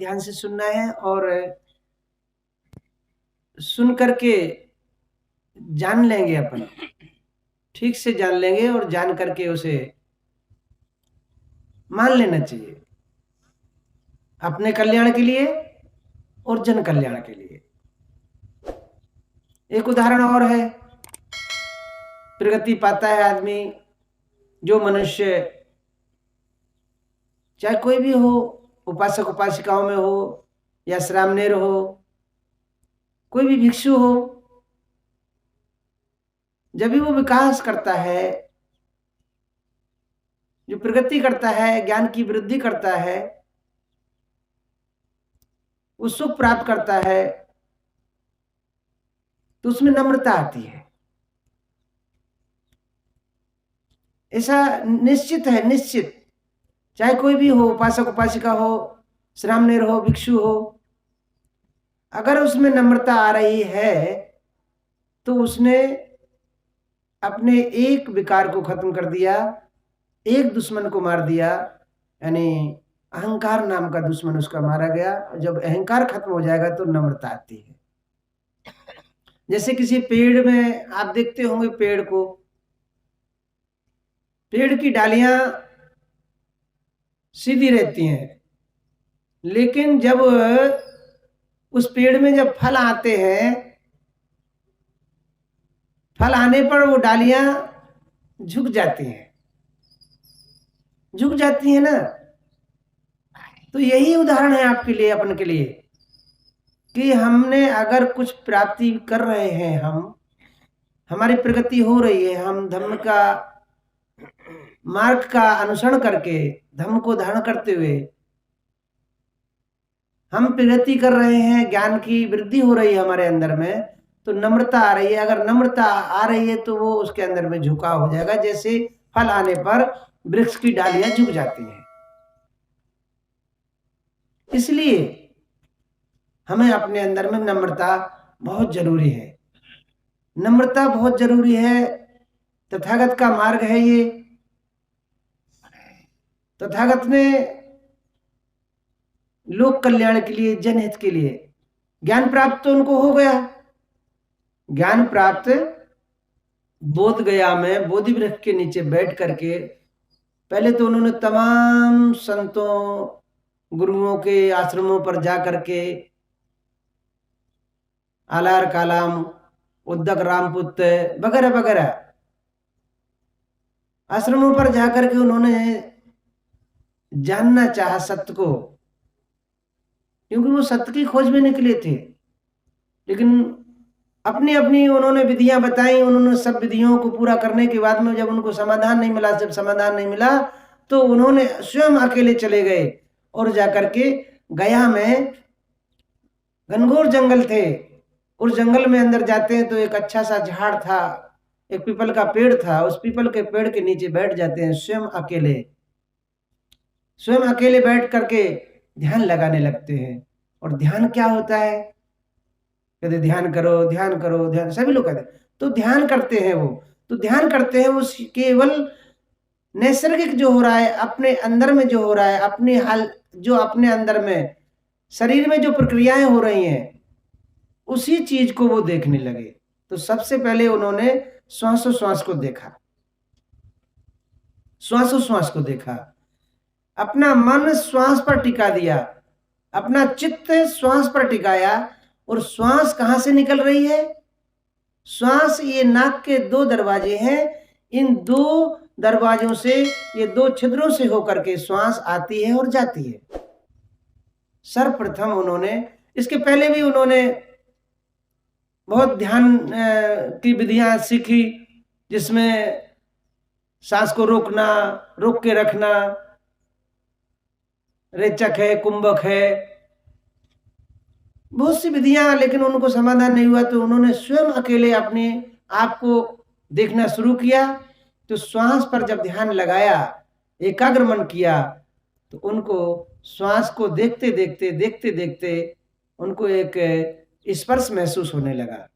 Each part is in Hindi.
ध्यान से सुनना है और सुन करके जान लेंगे, अपन ठीक से जान लेंगे और जान करके उसे मान लेना चाहिए अपने कल्याण के लिए और जन कल्याण के लिए। एक उदाहरण और है, प्रगति पाता है आदमी, जो मनुष्य चाहे कोई भी हो, उपासक उपासिकाओं में हो या श्रामनेर हो, कोई भी भिक्षु हो, जब भी वो विकास करता है, जो प्रगति करता है, ज्ञान की वृद्धि करता है, वो सुख प्राप्त करता है, तो उसमें नम्रता आती है। ऐसा निश्चित है, निश्चित, चाहे कोई भी हो, उपासक उपासिका हो, श्रामनेर हो, भिक्षु हो, अगर उसमें नम्रता आ रही है तो उसने अपने एक विकार को खत्म कर दिया, एक दुश्मन को मार दिया, यानी अहंकार नाम का दुश्मन उसका मारा गया। जब अहंकार खत्म हो जाएगा तो नम्रता आती है। जैसे किसी पेड़ में आप देखते होंगे, पेड़ को, पेड़ की डालियां सीधी रहती हैं, लेकिन जब उस पेड़ में जब फल आते हैं, फल आने पर वो डालियां झुक जाती हैं, झुक जाती है ना। तो यही उदाहरण है आपके लिए, अपन के लिए, कि हमने अगर कुछ प्राप्ति कर रहे हैं, हम हमारी प्रगति हो रही है, हम धर्म का मार्ग का अनुसरण करके, धर्म को धारण करते हुए हम प्रगति कर रहे हैं, ज्ञान की वृद्धि हो रही है हमारे अंदर में, तो नम्रता आ रही है। अगर नम्रता आ रही है तो वो उसके अंदर में झुकाव हो जाएगा, जैसे फल आने पर वृक्ष की डालियां झुक जाती हैं। इसलिए हमें अपने अंदर में नम्रता बहुत जरूरी है, नम्रता बहुत जरूरी है। तथागत का मार्ग है ये। तथागत ने लोक कल्याण के लिए, जनहित के लिए, ज्ञान प्राप्त तो उनको हो गया। ज्ञान प्राप्त बोध गया में बोधि वृक्ष के नीचे बैठ करके पहले तो उन्होंने तमाम संतों गुरुओं के आश्रमों पर जा करके, आलार कालाम, उद्दक रामपुत्र वगैरह वगैरह आश्रमों पर जाकर के उन्होंने जानना चाहा सत्य को, क्योंकि वो सत्य की खोज में निकले थे। लेकिन अपनी अपनी उन्होंने विधियां बताई, उन्होंने सब विधियों को पूरा करने के बाद में जब उनको समाधान नहीं मिला, जब समाधान नहीं मिला तो उन्होंने स्वयं अकेले चले गए और जाकर के गया में घनघोर जंगल थे, उस जंगल में अंदर जाते हैं तो एक अच्छा सा झाड़ था, एक पीपल का पेड़ था, उस पीपल के पेड़ के नीचे बैठ जाते हैं स्वयं अकेले, स्वयं अकेले बैठ करके ध्यान लगाने लगते हैं। और ध्यान क्या होता है? कहते ध्यान करो, ध्यान करो, ध्यान, सभी लोग कहते हैं। तो ध्यान करते हैं वो, तो ध्यान करते हैं वो केवल नैसर्गिक जो हो रहा है, अपने अंदर में जो हो रहा है, अपने हाल जो अपने अंदर में शरीर में जो प्रक्रियाएं हो रही हैं, उसी चीज को वो देखने लगे। तो सबसे पहले उन्होंने श्वासोश्वास को देखा, श्वासोश्वास को देखा, अपना मन श्वास पर टिका दिया, अपना चित्त श्वास पर टिकाया। और श्वास कहां से निकल रही है? श्वास, ये नाक के दो दरवाजे हैं, इन दो दरवाजों से, ये दो छिद्रों से होकर के श्वास आती है और जाती है। सर्वप्रथम उन्होंने, इसके पहले भी उन्होंने बहुत ध्यान की विधियां सीखी, जिसमें सांस को रोकना, रोक के रखना, रेचक है, कुंभक है, बहुत सी विधियां, लेकिन उनको समाधान नहीं हुआ तो उन्होंने स्वयं अकेले अपने आप को देखना शुरू किया। तो श्वास पर जब ध्यान लगाया, एकाग्र मन किया, तो उनको श्वास को देखते देखते देखते देखते उनको एक स्पर्श महसूस होने लगा।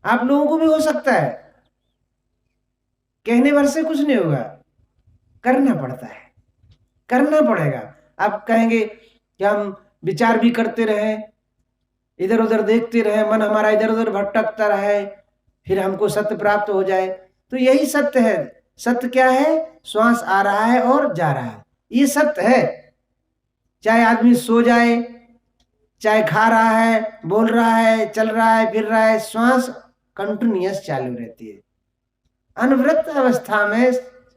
आप लोगों को भी हो सकता है, कहने भर से कुछ नहीं होगा, करना पड़ता है, करना पड़ेगा। आप कहेंगे क्या हम विचार भी करते रहें, इधर उधर देखते रहें, मन हमारा इधर उधर भटकता रहे, फिर हमको सत्य प्राप्त हो जाए? तो यही सत्य है। सत्य क्या है? श्वास आ रहा है और जा रहा है, ये सत्य है। चाहे आदमी सो जाए, चाहे खा रहा है, बोल रहा है, चल रहा है, फिर रहा है, श्वास कंटिन्यूअस चालू रहती है। अनवरत अवस्था में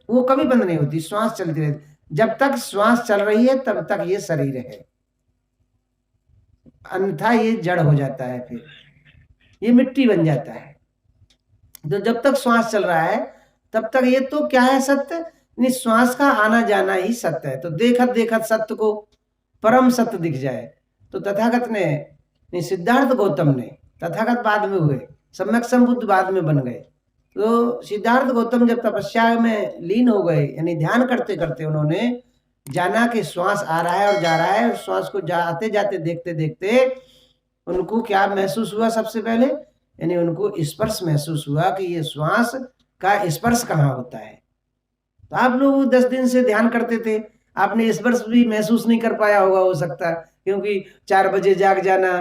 वो कभी बंद नहीं होती, श्वास चलती रहती। जब तक श्वास चल रही है तब तक ये शरीर है, अन्यथा ये जड़ हो जाता है, फिर ये मिट्टी बन जाता है। तो जब तक श्वास चल रहा है तब तक ये तो क्या है? सत्य। श्वास का आना जाना ही सत्य है। तो देखत देखत सत्य को परम सत्य दिख जाए। तो तथागत ने, सिद्धार्थ गौतम ने, तथागत बाद में हुए, सम्यक संबुद्ध बाद में बन गए। तो सिद्धार्थ गौतम जब तपस्या में लीन हो गए, यानी ध्यान करते करते उन्होंने जाना कि श्वास आ रहा है और जा रहा है, और श्वास को आते जाते देखते देखते उनको क्या महसूस हुआ? सबसे पहले यानी उनको स्पर्श महसूस हुआ कि ये श्वास का स्पर्श कहाँ होता है। तो आप लोग 10 दिन से ध्यान करते थे, आपने स्पर्श भी महसूस नहीं कर पाया होगा, हो सकता है, क्योंकि 4 बजे जाग जाना,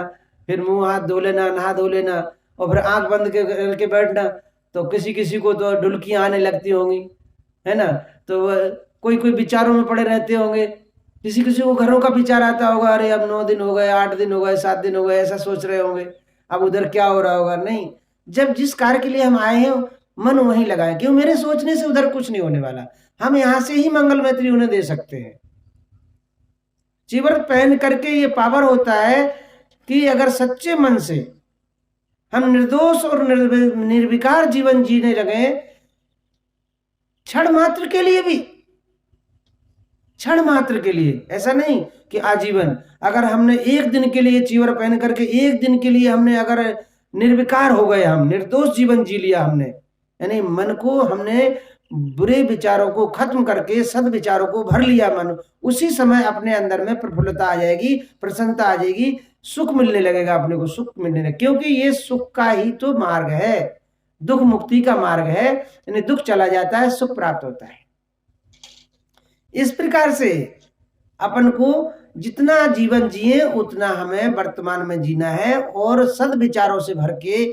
फिर मुंह हाथ धो लेना, नहा धो लेना, और फिर आंख बंद करके बैठना। तो किसी किसी को तो ढुलकियां आने लगती होंगी, है ना? तो कोई कोई विचारों में पड़े रहते होंगे, किसी किसी को घरों का विचार आता होगा, अरे अब 9 दिन हो गए, 8 दिन हो गए, 7 दिन हो गए, ऐसा सोच रहे होंगे, अब उधर क्या हो रहा होगा। नहीं, जब जिस कार्य के लिए हम आए हैं मन वहीं लगाएं, क्यों? मेरे सोचने से उधर कुछ नहीं होने वाला, हम यहां से ही मंगल मैत्री उन्हें दे सकते हैं। चीवर पहन करके ये पावर होता है कि अगर सच्चे मन से हम निर्दोष और निर्विकार जीवन जीने लगे, क्षण मात्र के लिए भी, क्षण मात्र के लिए, ऐसा नहीं कि आजीवन। अगर हमने एक दिन के लिए चीवर पहन करके, एक दिन के लिए हमने अगर निर्विकार हो गए, हम निर्दोष जीवन जी लिया हमने, यानी मन को हमने बुरे विचारों को खत्म करके सद विचारों को भर लिया मन, उसी समय अपने अंदर में प्रफुल्लता आ जाएगी, प्रसन्नता आ जाएगी, सुख मिलने लगेगा, अपने को सुख मिलने लगेगा। क्योंकि ये सुख का ही तो मार्ग है, दुख मुक्ति का मार्ग है, यानी दुख चला जाता है, सुख प्राप्त होता है। इस प्रकार से अपन को जितना जीवन जिए उतना हमें वर्तमान में जीना है, और सद विचारों से भर के,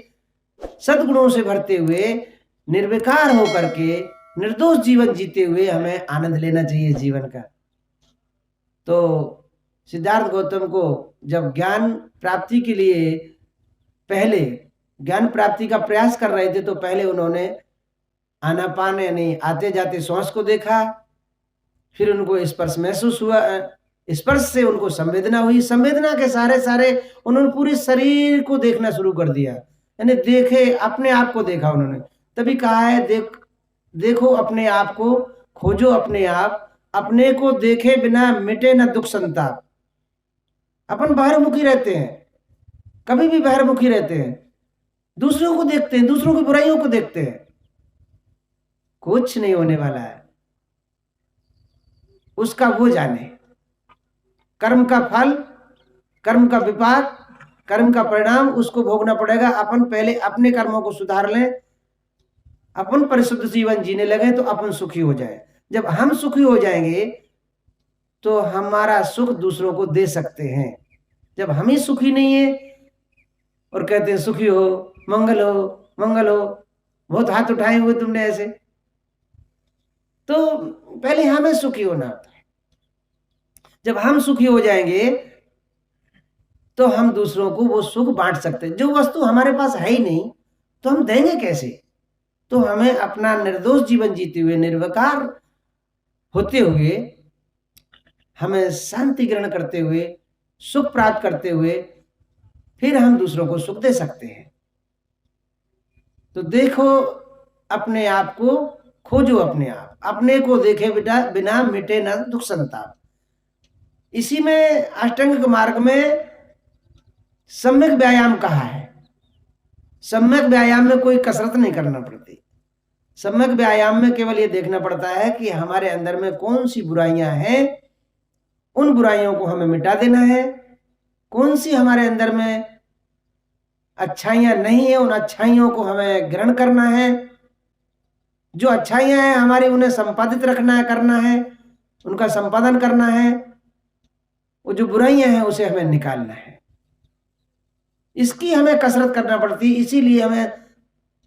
सदगुणों से भरते हुए, निर्विकार होकर के निर्दोष जीवन जीते हुए हमें आनंद लेना चाहिए जीवन का। तो सिद्धार्थ गौतम को जब ज्ञान प्राप्ति के लिए, पहले ज्ञान प्राप्ति का प्रयास कर रहे थे, तो पहले उन्होंने आनापान यानी आते जाते श्वास को देखा, फिर उनको स्पर्श महसूस हुआ, स्पर्श से उनको संवेदना हुई, संवेदना के सारे उन्होंने पूरे शरीर को देखना शुरू कर दिया, यानी देखे, अपने आप को देखा उन्होंने। तभी कहा है देखो अपने आप को, खोजो अपने आप, अपने को देखे बिना मिटे न दुख संताप। अपन बाहरमुखी रहते हैं, कभी भी बाहरमुखी रहते हैं, दूसरों को देखते हैं, दूसरों की बुराइयों को देखते हैं, कुछ नहीं होने वाला है, उसका वो जाने। कर्म का फल, कर्म का विपाक, कर्म का परिणाम उसको भोगना पड़ेगा। अपन पहले अपने कर्मों को सुधार लें, अपन परिशुद्ध जीवन जीने लगे तो अपन सुखी हो जाए। जब हम सुखी हो जाएंगे तो हमारा सुख दूसरों को दे सकते हैं। जब हम ही सुखी नहीं है और कहते हैं सुखी हो, मंगल हो, मंगल हो, बहुत हाथ उठाए हुए तुमने ऐसे, तो पहले हमें सुखी होना होता है। जब हम सुखी हो जाएंगे तो हम दूसरों को वो सुख बांट सकते हैं। जो वस्तु हमारे पास है ही नहीं तो हम देंगे कैसे? तो हमें अपना निर्दोष जीवन जीते हुए, निर्विकार होते हुए, हमें शांति ग्रहण करते हुए, सुख प्राप्त करते हुए, फिर हम दूसरों को सुख दे सकते हैं। तो देखो अपने आप को, खोजो अपने आप, अपने को देखे बिना मिटे न दुख संताप। इसी में अष्टांगिक मार्ग में सम्यक व्यायाम कहा है। सम्यक व्यायाम में कोई कसरत नहीं करना पड़ती। सम्यक व्यायाम में केवल ये देखना पड़ता है कि हमारे अंदर में कौन सी बुराइयां हैं, उन बुराइयों को हमें मिटा देना है। कौन सी हमारे अंदर में अच्छाइयां नहीं है, उन अच्छाइयों को हमें ग्रहण करना है। जो अच्छाइयां हैं हमारी, उन्हें संपादित रखना है, करना है, उनका संपादन करना है। वो जो बुराइयां हैं उसे हमें निकालना है। इसकी हमें कसरत करना पड़ती है, इसीलिए हमें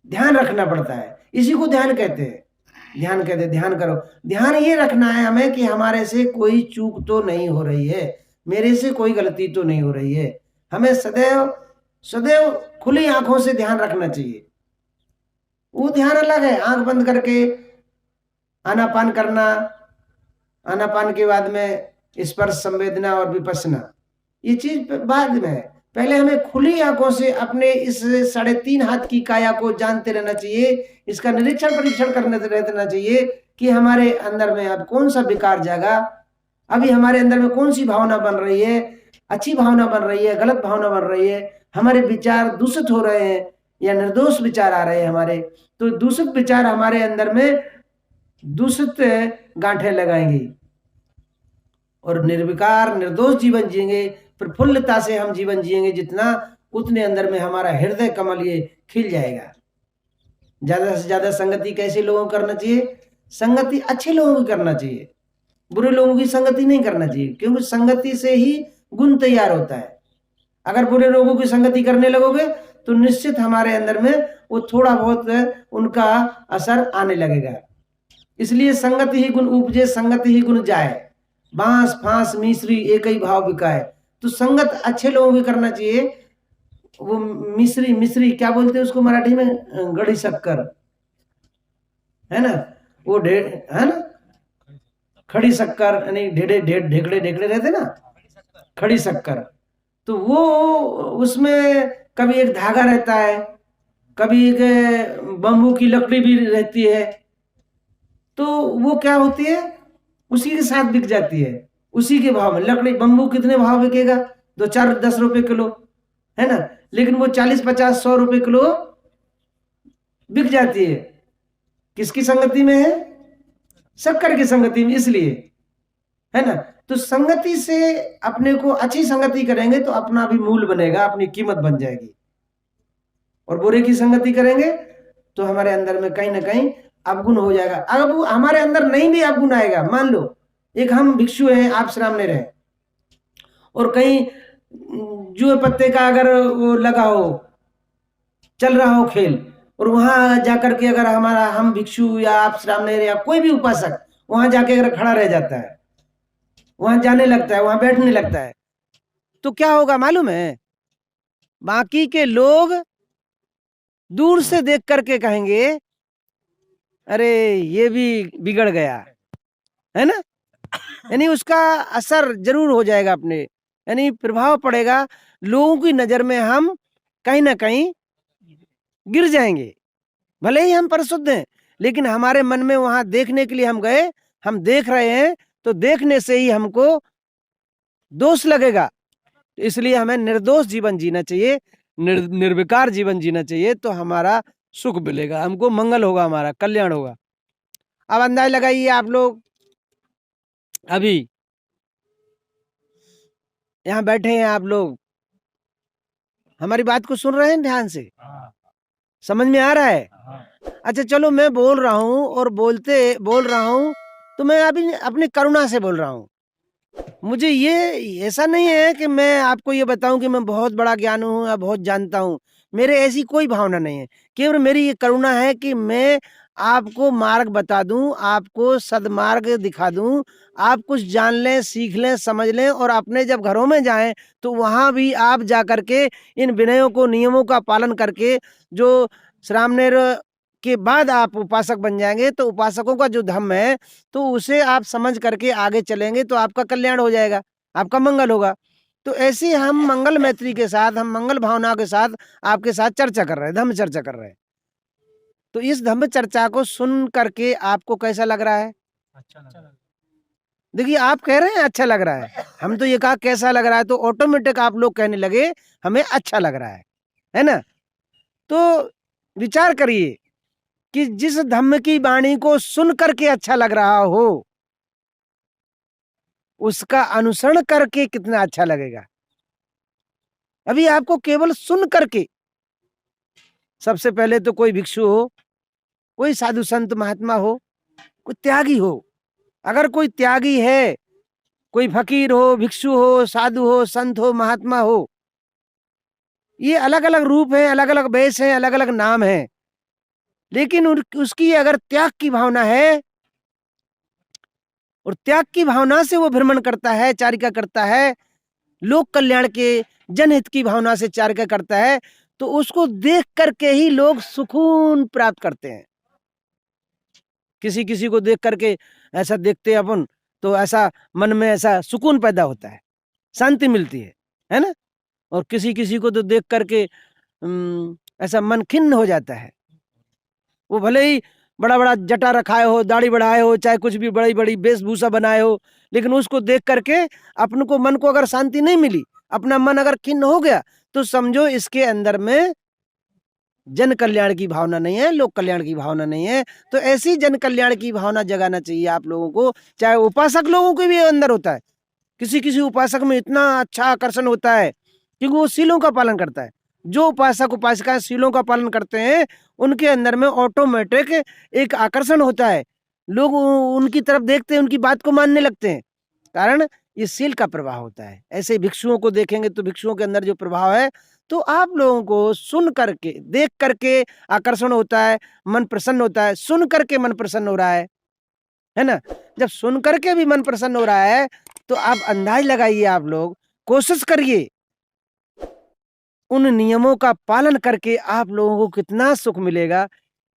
ध्यान रखना पड़ता है। इसी को ध्यान कहते हैं। ध्यान कहते, ध्यान करो। ध्यान ये रखना है हमें कि हमारे से कोई चूक तो नहीं हो रही है, मेरे से कोई गलती तो नहीं हो रही है। हमें सदैव सदैव खुली आंखों से ध्यान रखना चाहिए। वो ध्यान अलग है, आंख बंद करके आनापान करना, आनापान के बाद में स्पर्श संवेदना और विपස්සना, ये चीज बाद में है। पहले हमें खुली आंखों से अपने इस 3.5 हाथ की काया को जानते रहना चाहिए, इसका निरीक्षण परीक्षण करने रहना चाहिए कि हमारे अंदर में अब कौन सा विकार जागा, अभी हमारे अंदर में कौन सी भावना बन रही है, अच्छी भावना बन रही है, गलत भावना बन रही है, हमारे विचार दूषित हो रहे हैं या निर्दोष विचार आ रहे हैं हमारे। तो दूषित विचार हमारे अंदर में दूषित गांठें लगाएंगी, और निर्विकार निर्दोष जीवन जिएंगे, प्रफुल्लता से हम जीवन जिएंगे जितना, उतने अंदर में हमारा हृदय कमल ये खिल जाएगा। ज्यादा से ज्यादा संगति कैसे लोगों को करना चाहिए? संगति अच्छे लोगों की करना चाहिए, बुरे लोगों की संगति नहीं करना चाहिए, क्योंकि संगति से ही गुण तैयार होता है। अगर बुरे लोगों की संगति करने लगोगे तो निश्चित हमारे अंदर में वो थोड़ा बहुत उनका असर आने लगेगा। इसलिए संगत ही गुण उपजे, संगत ही गुण जाए, बांस फांस मिश्री एक ही भाव बिकाए। तो संगत अच्छे लोगों की करना चाहिए। वो मिश्री, मिश्री क्या बोलते हैं उसको मराठी में? गड़ी शक्कर, है ना? वो है ना, खड़ी शक्कर, यानी ढेकड़े ढेकड़े रहते ना, खड़ी शक्कर। तो वो उसमें कभी एक धागा रहता है, कभी एक बम्बू की लकड़ी भी रहती है। तो वो क्या होती है, उसी के साथ बिक जाती है, उसी के भाव में। लकड़ी बम्बू कितने भाव बिकेगा? 2 4 10 रुपए किलो, है ना? लेकिन वो 40 50 100 रुपए किलो बिक जाती है। किसकी संगति में है? शक्कर की संगति में, इसलिए, है ना? तो संगति से अपने को अच्छी संगति करेंगे तो अपना भी मूल बनेगा, अपनी कीमत बन जाएगी। और बुरे की संगति करेंगे तो हमारे अंदर में कहीं ना कहीं अवगुण हो जाएगा। अगर वो हमारे अंदर नहीं भी अवगुण आएगा, मान लो एक हम भिक्षु हैं, आप श्राम में रहे, और कहीं जुए पत्ते का अगर वो लगा हो, चल रहा हो खेल, और वहां जाकर के अगर हमारा हम भिक्षु या आप श्राम में या कोई भी उपासक वहां जाके अगर खड़ा रह जाता है, वहां जाने लगता है, वहां बैठने लगता है, तो क्या होगा मालूम है? बाकी के लोग दूर से देख करके कहेंगे अरे ये भी बिगड़ गया, है ना? यानी उसका असर जरूर हो जाएगा अपने, यानी प्रभाव पड़ेगा। लोगों की नजर में हम कहीं ना कहीं गिर जाएंगे। भले ही हम परिशुद्ध हैं, लेकिन हमारे मन में वहां देखने के लिए हम गए, हम देख रहे हैं, तो देखने से ही हमको दोष लगेगा। इसलिए हमें निर्दोष जीवन जीना चाहिए, निर्विकार जीवन जीना चाहिए, तो हमारा सुख मिलेगा, हमको मंगल होगा, हमारा कल्याण होगा। अब अंदाज लगाइए आप लोग, अभी यहाँ बैठे हैं आप लोग, हमारी बात को सुन रहे हैं ध्यान से? समझ में आ रहा है? अच्छा चलो, मैं बोल रहा हूँ और बोल रहा हूँ तो मैं अभी अपनी करुणा से बोल रहा हूँ। मुझे ये ऐसा नहीं है कि मैं आपको ये बताऊं कि मैं बहुत बड़ा ज्ञानी हूँ या बहुत जानता हूँ, मेरे ऐसी कोई भावना नहीं है। केवल मेरी ये करुणा है कि मैं आपको मार्ग बता दूं, आपको सदमार्ग दिखा दूं, आप कुछ जान लें, सीख लें, समझ लें, और अपने जब घरों में जाएं तो वहां भी आप जा करके इन विनयों को, नियमों का पालन करके, जो श्रामनेर के बाद आप उपासक बन जाएंगे, तो उपासकों का जो धर्म है तो उसे आप समझ करके आगे चलेंगे तो आपका कल्याण हो जाएगा, आपका मंगल होगा। तो ऐसे हम मंगल मैत्री के साथ, हम मंगल भावना के साथ आपके साथ चर्चा कर रहे हैं, धम्म चर्चा कर रहे हैं। तो इस धम्म चर्चा को सुन करके आपको कैसा लग रहा है? अच्छा लग रहा है। देखिए, आप कह रहे हैं अच्छा लग रहा है, हम तो ये कहा कैसा लग रहा है, तो ऑटोमेटिक आप लोग कहने लगे हमें अच्छा लग रहा है ना? तो विचार करिए कि जिस धम्म की वाणी को सुन करके अच्छा लग रहा हो, उसका अनुसरण करके कितना अच्छा लगेगा। अभी आपको केवल सुन करके, सबसे पहले तो कोई भिक्षु हो, कोई साधु संत महात्मा हो, कोई त्यागी हो, अगर कोई त्यागी है कोई फकीर हो, भिक्षु हो, साधु हो, संत हो, महात्मा हो, ये अलग अलग रूप हैं, अलग अलग वेश हैं, अलग अलग नाम हैं, लेकिन उसकी अगर त्याग की भावना है और त्याग की भावना से वो भ्रमण करता है, चारिका करता है, लोक कल्याण के, जनहित की भावना से चारिका करता है, तो उसको देख करके ही लोग सुकून प्राप्त करते हैं। किसी किसी को देख करके ऐसा देखते अपन तो ऐसा मन में ऐसा सुकून पैदा होता है, शांति मिलती है ना। और किसी किसी को तो देख करके ऐसा मन खिन्न हो जाता है। वो भले ही बड़ा बड़ा जटा रखाए हो, दाढ़ी बढ़ाए हो, चाहे कुछ भी बड़ी बड़ी वेशभूषा बनाए हो, लेकिन उसको देख करके अपन को मन को अगर शांति नहीं मिली, अपना मन अगर खिन्न हो गया, तो समझो इसके अंदर में जन कल्याण की भावना नहीं है, लोक कल्याण की भावना नहीं है। तो ऐसी जन कल्याण की भावना जगाना चाहिए आप लोगों को। चाहे उपासक लोगों के भी अंदर होता है, किसी किसी उपासक में इतना अच्छा आकर्षण होता है क्योंकि वो सीलों का पालन करता है। जो उपासक उपासिका सीलों का पालन करते हैं, उनके अंदर में ऑटोमेटिक एक आकर्षण होता है, लोग उनकी तरफ देखते हैं, उनकी बात को मानने लगते हैं, कारण ये सील का प्रभाव होता है। ऐसे भिक्षुओं को देखेंगे तो भिक्षुओं के अंदर जो प्रभाव है, तो आप लोगों को सुन करके, देख करके आकर्षण होता है, मन प्रसन्न होता है, सुन करके मन प्रसन्न हो रहा है ना। जब सुन करके भी मन प्रसन्न हो रहा है, तो आप अंदाज लगाइए, आप लोग कोशिश करिए, उन नियमों का पालन करके आप लोगों को कितना सुख मिलेगा,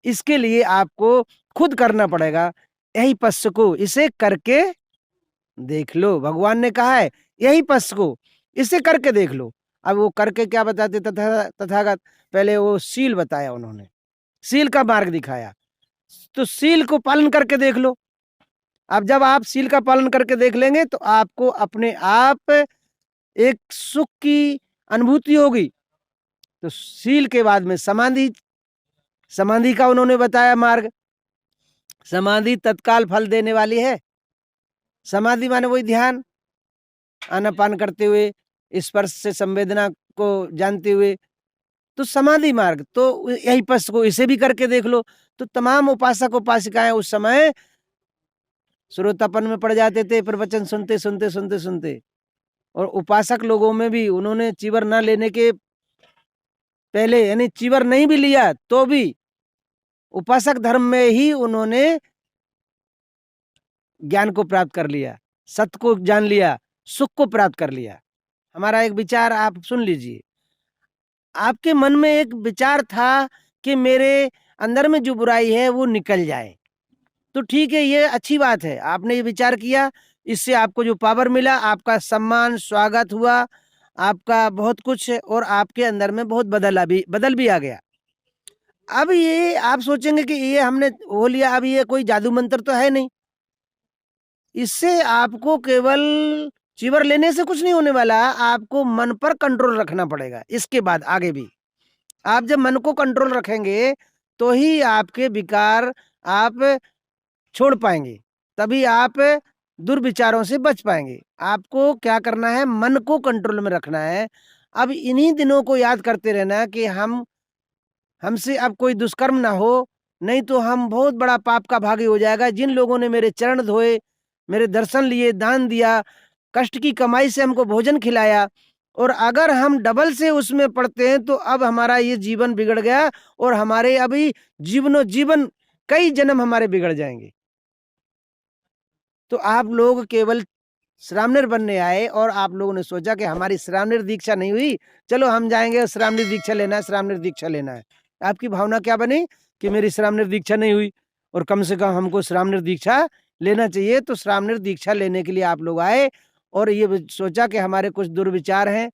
इसके लिए आपको खुद करना पड़ेगा। यही पश्च को इसे करके देख लो, भगवान ने कहा है यही पश्च को इसे करके देख लो। अब वो करके क्या बताते तथागत, पहले वो सील बताया, उन्होंने सील का मार्ग दिखाया, तो सील को पालन करके देख लो। अब जब आप सील का पालन करके देख लेंगे तो आपको अपने आप एक सुख की अनुभूति होगी। तो सील के बाद में समाधि, समाधि का उन्होंने बताया मार्ग। समाधि तत्काल फल देने वाली है। समाधि माने वही ध्यान, आनापान करते हुए, स्पर्श से संवेदना को जानते हुए, तो समाधि मार्ग। तो यही पश्च को इसे भी करके देख लो। तो तमाम उपासक उपासिकाएं उस समय श्रोतापन में पड़ जाते थे, प्रवचन सुनते सुनते सुनते सुनते। और उपासक लोगों में भी उन्होंने चीवर ना लेने के पहले, यानी चीवर नहीं भी लिया तो भी उपासक धर्म में ही उन्होंने ज्ञान को प्राप्त कर लिया, सत्य को जान लिया, सुख को प्राप्त कर लिया। हमारा एक विचार आप सुन लीजिए। आपके मन में एक विचार था कि मेरे अंदर में जो बुराई है वो निकल जाए, तो ठीक है, ये अच्छी बात है, आपने ये विचार किया, इससे आपको जो पावर मिला, आपका सम्मान स्वागत हुआ, आपका बहुत कुछ, और आपके अंदर में बहुत बदल भी आ गया। अब ये आप सोचेंगे कि ये हमने हो लिया, अब ये कोई जादू मंत्र तो है नहीं, इससे आपको केवल चीवर लेने से कुछ नहीं होने वाला, आपको मन पर कंट्रोल रखना पड़ेगा। इसके बाद आगे भी आप जब मन को कंट्रोल रखेंगे तो ही आपके विकार आप छोड़ पाएंगे, तभी आप दुर्विचारों से बच पाएंगे। आपको क्या करना है, मन को कंट्रोल में रखना है। अब इन्हीं दिनों को याद करते रहना कि हमसे अब कोई दुष्कर्म ना हो, नहीं तो हम बहुत बड़ा पाप का भागी हो जाएगा। जिन लोगों ने मेरे चरण धोए, मेरे दर्शन लिए, दान दिया, कष्ट की कमाई से हमको भोजन खिलाया, और अगर हम डबल से उसमें पड़ते हैं, तो अब हमारा ये जीवन बिगड़ गया, और हमारे अभी जीवन कई जन्म हमारे बिगड़ जाएंगे। तो आप लोग केवल श्रामणेर बनने आए, और आप लोगों ने सोचा कि हमारी श्रामणेर दीक्षा नहीं हुई, चलो हम जाएंगे श्रामणेर दीक्षा लेना है, श्रामणेर दीक्षा लेना है। आपकी भावना क्या बनी कि मेरी श्रामणेर दीक्षा नहीं हुई, और कम से कम हमको श्रामणेर दीक्षा लेना चाहिए। तो श्रामणेर दीक्षा लेने के लिए आप लोग आए, और ये सोचा कि हमारे कुछ दुर्विचार हैं,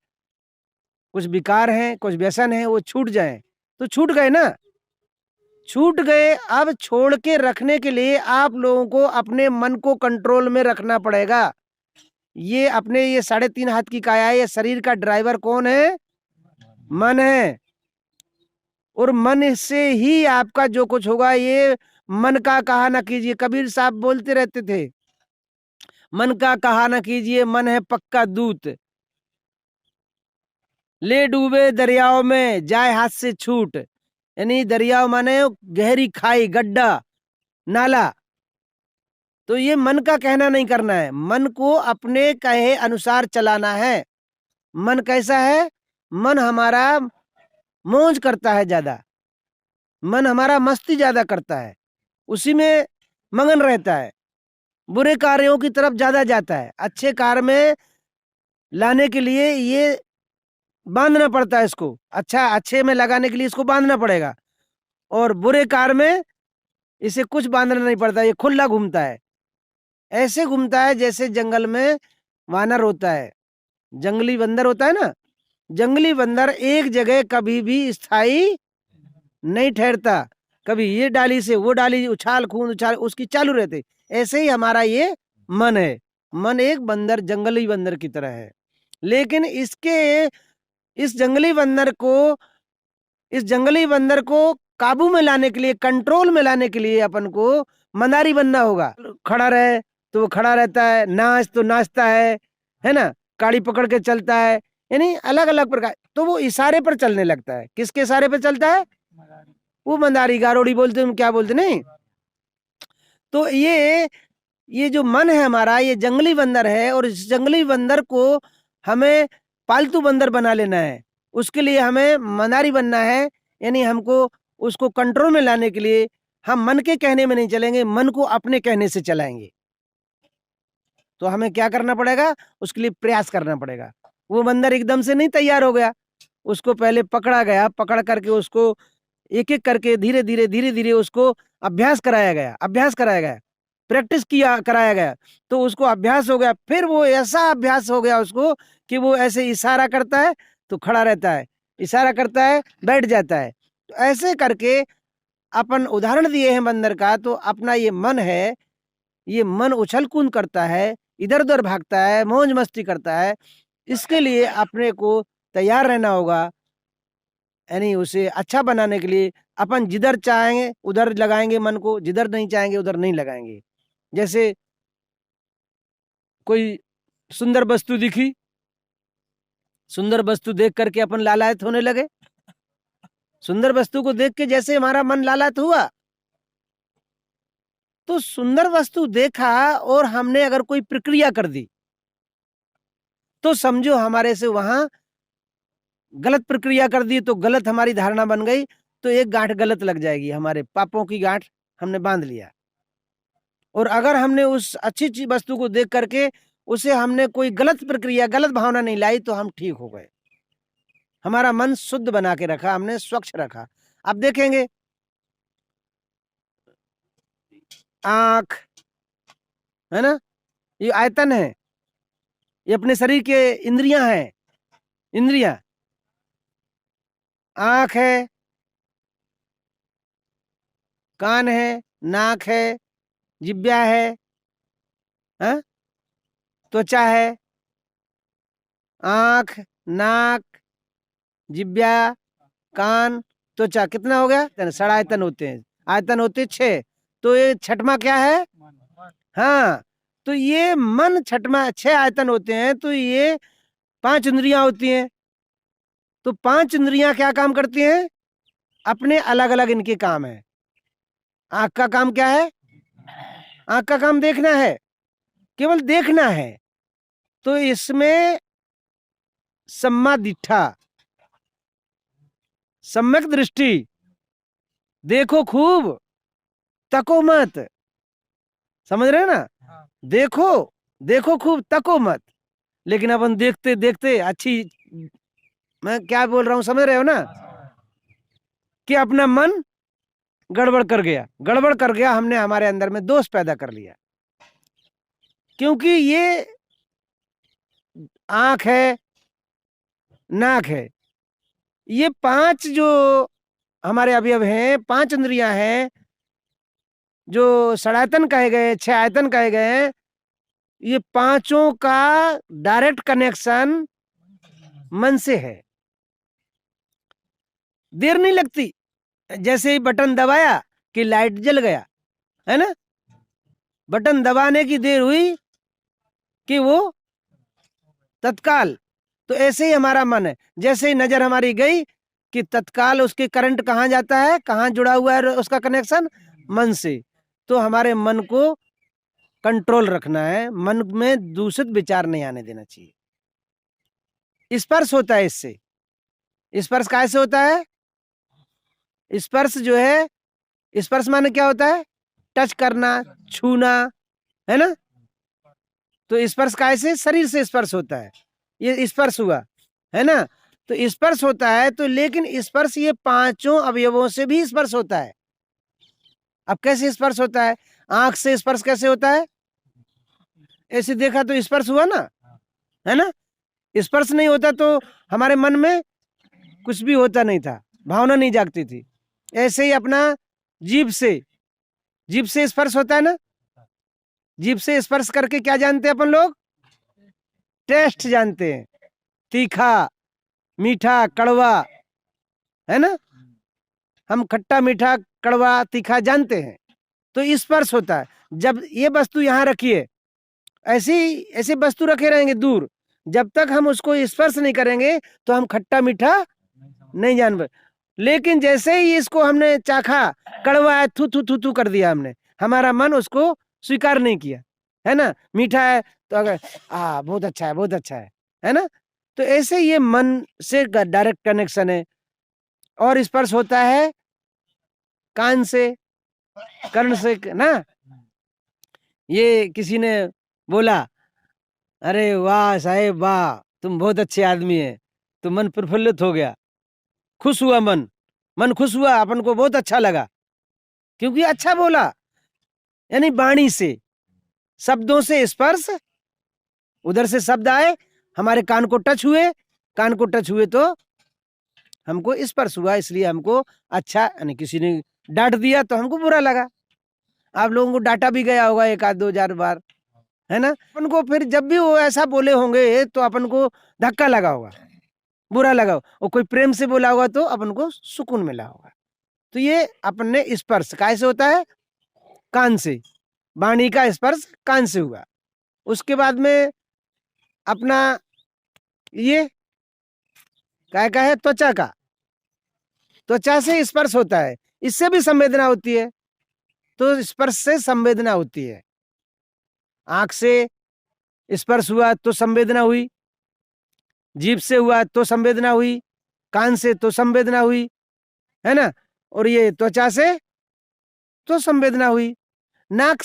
कुछ विकार हैं, कुछ व्यसन हैं, वो छूट जाएं। तो छूट गए ना, छूट गए। अब छोड़ के रखने के लिए आप लोगों को अपने मन को कंट्रोल में रखना पड़ेगा। ये अपने ये 3.5 हाथ की काया है, ये शरीर का ड्राइवर कौन है, मन है, और मन से ही आपका जो कुछ होगा। ये मन का कहा ना कीजिए, कबीर साहब बोलते रहते थे, मन का कहा ना कीजिए, मन है पक्का दूत, ले डूबे दरियाओं में जाए हाथ से छूट। यानी दरियाओं माने गहरी खाई, गड्ढा, नाला। तो ये मन का कहना नहीं करना है, मन को अपने कहे अनुसार चलाना है। मन कैसा है? मन हमारा मौज करता है ज्यादा, मन हमारा मस्ती ज्यादा करता है, उसी में मगन रहता है, बुरे कार्यों की तरफ ज्यादा जाता है। अच्छे कार्य में लाने के लिए ये बांधना पड़ता है इसको, अच्छे में लगाने के लिए इसको बांधना पड़ेगा, और बुरे कार्य में इसे कुछ बांधना नहीं पड़ता, ये खुला घूमता है। ऐसे घूमता है जैसे जंगल में वानर होता है, जंगली बंदर होता है ना, जंगली बंदर एक जगह कभी भी स्थायी नहीं ठहरता, कभी ये डाली से वो डाली, उछाल कूद उछाल उसकी चालू रहते। ऐसे ही हमारा ये मन है, मन एक बंदर, जंगली बंदर की तरह है। लेकिन इस जंगली बंदर को काबू में लाने के लिए, कंट्रोल में लाने के लिए अपन को मंदारी बनना होगा। खड़ा रहे तो वो खड़ा रहता है, नाच तो नाचता है ना, काड़ी पकड़ के चलता है, यानी अलग अलग प्रकार। तो वो इशारे पर चलने लगता है। किसके इशारे पर चलता है? वो मंदारी, गारोड़ी बोलते हैं, क्या बोलते नहीं। तो ये जो मन है हमारा, ये जंगली बंदर है, और इस जंगली बंदर को हमें पालतू बंदर बना लेना है। उसके लिए हमें मंदारी बनना है, यानी हमको उसको कंट्रोल में लाने के लिए हम मन के कहने में नहीं चलेंगे, मन को अपने कहने से चलाएंगे। तो हमें क्या करना पड़ेगा? उसके लिए प्रयास करना पड़ेगा। वो बंदर एकदम से नहीं तैयार हो गया, उसको पहले पकड़ा गया, पकड़ करके उसको एक एक करके धीरे धीरे उसको अभ्यास कराया गया, प्रैक्टिस कराया गया। तो उसको अभ्यास हो गया, फिर वो ऐसा अभ्यास हो गया उसको कि वो ऐसे इशारा करता है तो खड़ा रहता है, इशारा करता है बैठ जाता है। तो ऐसे करके अपन उदाहरण दिए हैं बंदर का। तो अपना ये मन है, ये मन उछल कूद करता है, इधर उधर भागता है, मौज मस्ती करता है। इसके लिए अपने को तैयार रहना होगा, यानी उसे अच्छा बनाने के लिए अपन जिधर चाहेंगे उधर लगाएंगे मन को, जिधर नहीं चाहेंगे उधर नहीं लगाएंगे। जैसे कोई सुंदर वस्तु दिखी, सुंदर वस्तु देख करके अपन लालायत होने लगे। सुंदर वस्तु को देख के जैसे हमारा मन लालायत हुआ, तो सुंदर वस्तु देखा और हमने अगर कोई प्रक्रिया कर दी तो समझो हमारे से वहां गलत प्रक्रिया कर दी, तो गलत हमारी धारणा बन गई, तो एक गांठ गलत लग जाएगी, हमारे पापों की गांठ हमने बांध लिया। और अगर हमने उस अच्छी वस्तु को देख करके उसे हमने कोई गलत प्रक्रिया, गलत भावना नहीं लाई, तो हम ठीक हो गए। हमारा मन शुद्ध बना के रखा हमने, स्वच्छ रखा। अब देखेंगे आंख है ना, ये आयतन है, ये अपने शरीर के इंद्रियां हैं, इंद्रियां। आंख है, कान है, नाक है, जिब्या है, त्वचा है। आंख, नाक, जिब्या, कान, त्वचा, कितना हो गया? षडायतन होते हैं, आयतन होते 6। तो ये छठवां क्या है? हाँ, तो ये मन छठवां, 6 आयतन होते हैं, तो ये 5 इंद्रियां होती हैं। तो 5 इंद्रियां क्या काम करती हैं? अपने अलग अलग इनके काम है। आंख का काम क्या है? आंख का काम देखना है, केवल देखना है। तो इसमें सम्मादिठा, सम्यक दृष्टि, देखो खूब, तको मत। समझ रहे हैं ना? देखो खूब, तको मत। लेकिन अपन देखते देखते अच्छी, मैं क्या बोल रहा हूं समझ रहे हो ना, कि अपना मन गड़बड़ कर गया, हमने हमारे अंदर में दोष पैदा कर लिया। क्योंकि ये आंख है, नाक है, ये 5 जो हमारे अवयव हैं, 5 इंद्रियां हैं, जो षडायतन कहे गए, 6 आयतन कहे गए, ये पांचों का डायरेक्ट कनेक्शन मन से है। देर नहीं लगती, जैसे ही बटन दबाया कि लाइट जल गया, है ना, बटन दबाने की देर हुई कि वो तत्काल। तो ऐसे ही हमारा मन है, जैसे ही नजर हमारी गई कि तत्काल उसके करंट कहाँ जाता है, कहाँ जुड़ा हुआ है उसका कनेक्शन, मन से। तो हमारे मन को कंट्रोल रखना है, मन में दूषित विचार नहीं आने देना चाहिए। स्पर्श होता है इससे। स्पर्श कैसे होता है? स्पर्श जो है, स्पर्श माने क्या होता है? टच करना, छूना, है ना? तो स्पर्श कैसे? शरीर से स्पर्श होता है, ये स्पर्श हुआ, है ना? तो स्पर्श होता है, तो लेकिन स्पर्श ये पांचों अवयवों से भी स्पर्श होता है। अब कैसे स्पर्श होता है? आंख से स्पर्श कैसे होता है? ऐसे देखा तो स्पर्श हुआ ना, है ना? स्पर्श नहीं होता तो हमारे मन में कुछ भी होता नहीं था, भावना नहीं जागती थी। ऐसे ही अपना जीभ से स्पर्श होता है ना। जीभ से स्पर्श करके क्या जानते हैं अपन लोग? टेस्ट जानते हैं, तीखा, मीठा, कड़वा, है ना? हम खट्टा, मीठा, कड़वा, तीखा जानते हैं। तो स्पर्श होता है। जब ये वस्तु यहाँ रखिए, ऐसे वस्तु रखे रहेंगे दूर, जब तक हम उसको स्पर्श नहीं करेंगे तो हम खट्टा मीठा नहीं जान पाए। लेकिन जैसे ही इसको हमने चाखा, कड़वा है, थू थू थू थू कर दिया हमने, हमारा मन उसको स्वीकार नहीं किया, है ना? मीठा है तो अगर बहुत अच्छा है, बहुत अच्छा है ना? तो ऐसे ये मन से डायरेक्ट कनेक्शन है। और स्पर्श होता है कान से, कर्ण से ना। ये किसी ने बोला, अरे वाह साहेब वाह, तुम बहुत अच्छे आदमी है, तो मन प्रफुल्लित हो गया, खुश हुआ मन खुश हुआ, अपन को बहुत अच्छा लगा, क्योंकि अच्छा बोला। यानी वाणी से, शब्दों से स्पर्श, उधर से शब्द आए, हमारे कान को टच हुए तो हमको स्पर्श हुआ, इसलिए हमको अच्छा, यानी किसी ने डांट दिया तो हमको बुरा लगा। आप लोगों को डांटा भी गया होगा 1-2 बार, है ना? अपन को फिर जब भी वो ऐसा बोले होंगे तो अपन को धक्का लगा होगा, बुरा लगा होगा, और कोई प्रेम से बोला होगा तो अपन को सुकून मिला होगा। तो ये अपन ने स्पर्श कैसे होता है? कान से, वाणी का स्पर्श कान से हुआ। उसके बाद में अपना ये क्या है? त्वचा का, त्वचा से स्पर्श होता है, इससे भी संवेदना होती है। तो स्पर्श से संवेदना होती है। आंख से स्पर्श हुआ तो संवेदना हुई, जीभ से हुआ तो संवेदना हुई, कान से तो संवेदना हुई, है ना? और ये त्वचा से तो संवेदना हुई। नाक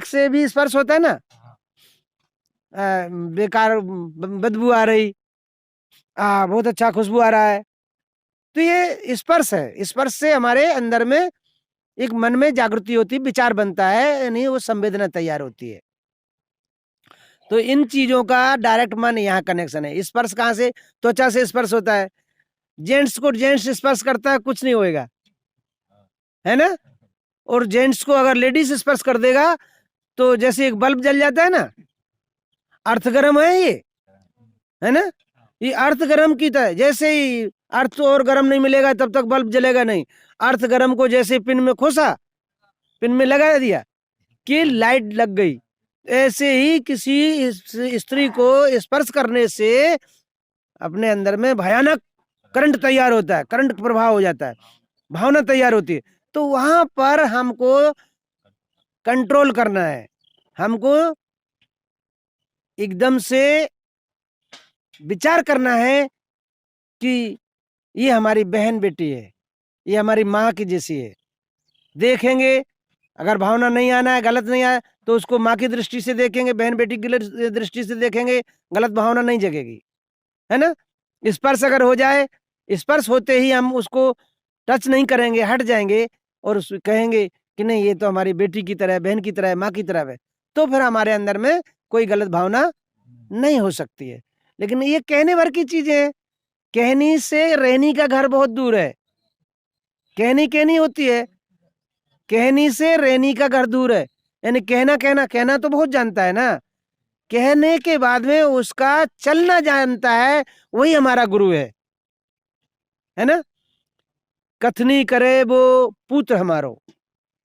से भी स्पर्श होता है ना। बेकार बदबू आ रही, बहुत अच्छा खुशबू आ रहा है, तो ये स्पर्श है। स्पर्श से हमारे अंदर में एक मन में जागृति होती है, विचार बनता है, यानी वो संवेदना तैयार होती है। तो इन चीजों का डायरेक्ट मन यहाँ कनेक्शन है। स्पर्श कहाँ से? त्वचा से स्पर्श होता है। जेंट्स को जेंट्स स्पर्श करता है, कुछ नहीं होएगा, है ना? और जेंट्स को अगर लेडीज स्पर्श कर देगा तो जैसे एक बल्ब जल जाता है ना, अर्थ गर्म है ये, है ना? ये अर्थ गर्म की तरह, जैसे ही अर्थ और गर्म नहीं मिलेगा तब तक बल्ब जलेगा नहीं। अर्थ गर्म को जैसे पिन में खोसा, पिन में लगा दिया कि लाइट लग गई, ऐसे ही किसी स्त्री को स्पर्श करने से अपने अंदर में भयानक करंट तैयार होता है, करंट प्रभाव हो जाता है, भावना तैयार होती है। तो वहां पर हमको कंट्रोल करना है, हमको एकदम से विचार करना है कि ये हमारी बहन बेटी है, ये हमारी माँ की जैसी है। देखेंगे, अगर भावना नहीं आना है, गलत नहीं आया, तो उसको माँ की दृष्टि से देखेंगे, बहन बेटी की दृष्टि से देखेंगे, गलत भावना नहीं जगेगी, है ना? स्पर्श अगर हो जाए, स्पर्श होते ही हम उसको टच नहीं करेंगे, हट जाएंगे और कहेंगे कि नहीं ये तो हमारी बेटी की तरह है, बहन की तरह है, माँ की तरह है, तो फिर हमारे अंदर में कोई गलत भावना नहीं हो सकती है। लेकिन ये कहने भर की चीजें हैं, कहनी से रहनी का घर बहुत दूर है। कहनी होती है, कहनी से रहनी का घर दूर है। यानी कहना तो बहुत जानता है ना, कहने के बाद में उसका चलना जानता है, वही हमारा गुरु है ना? कथनी करे वो पुत्र हमारो।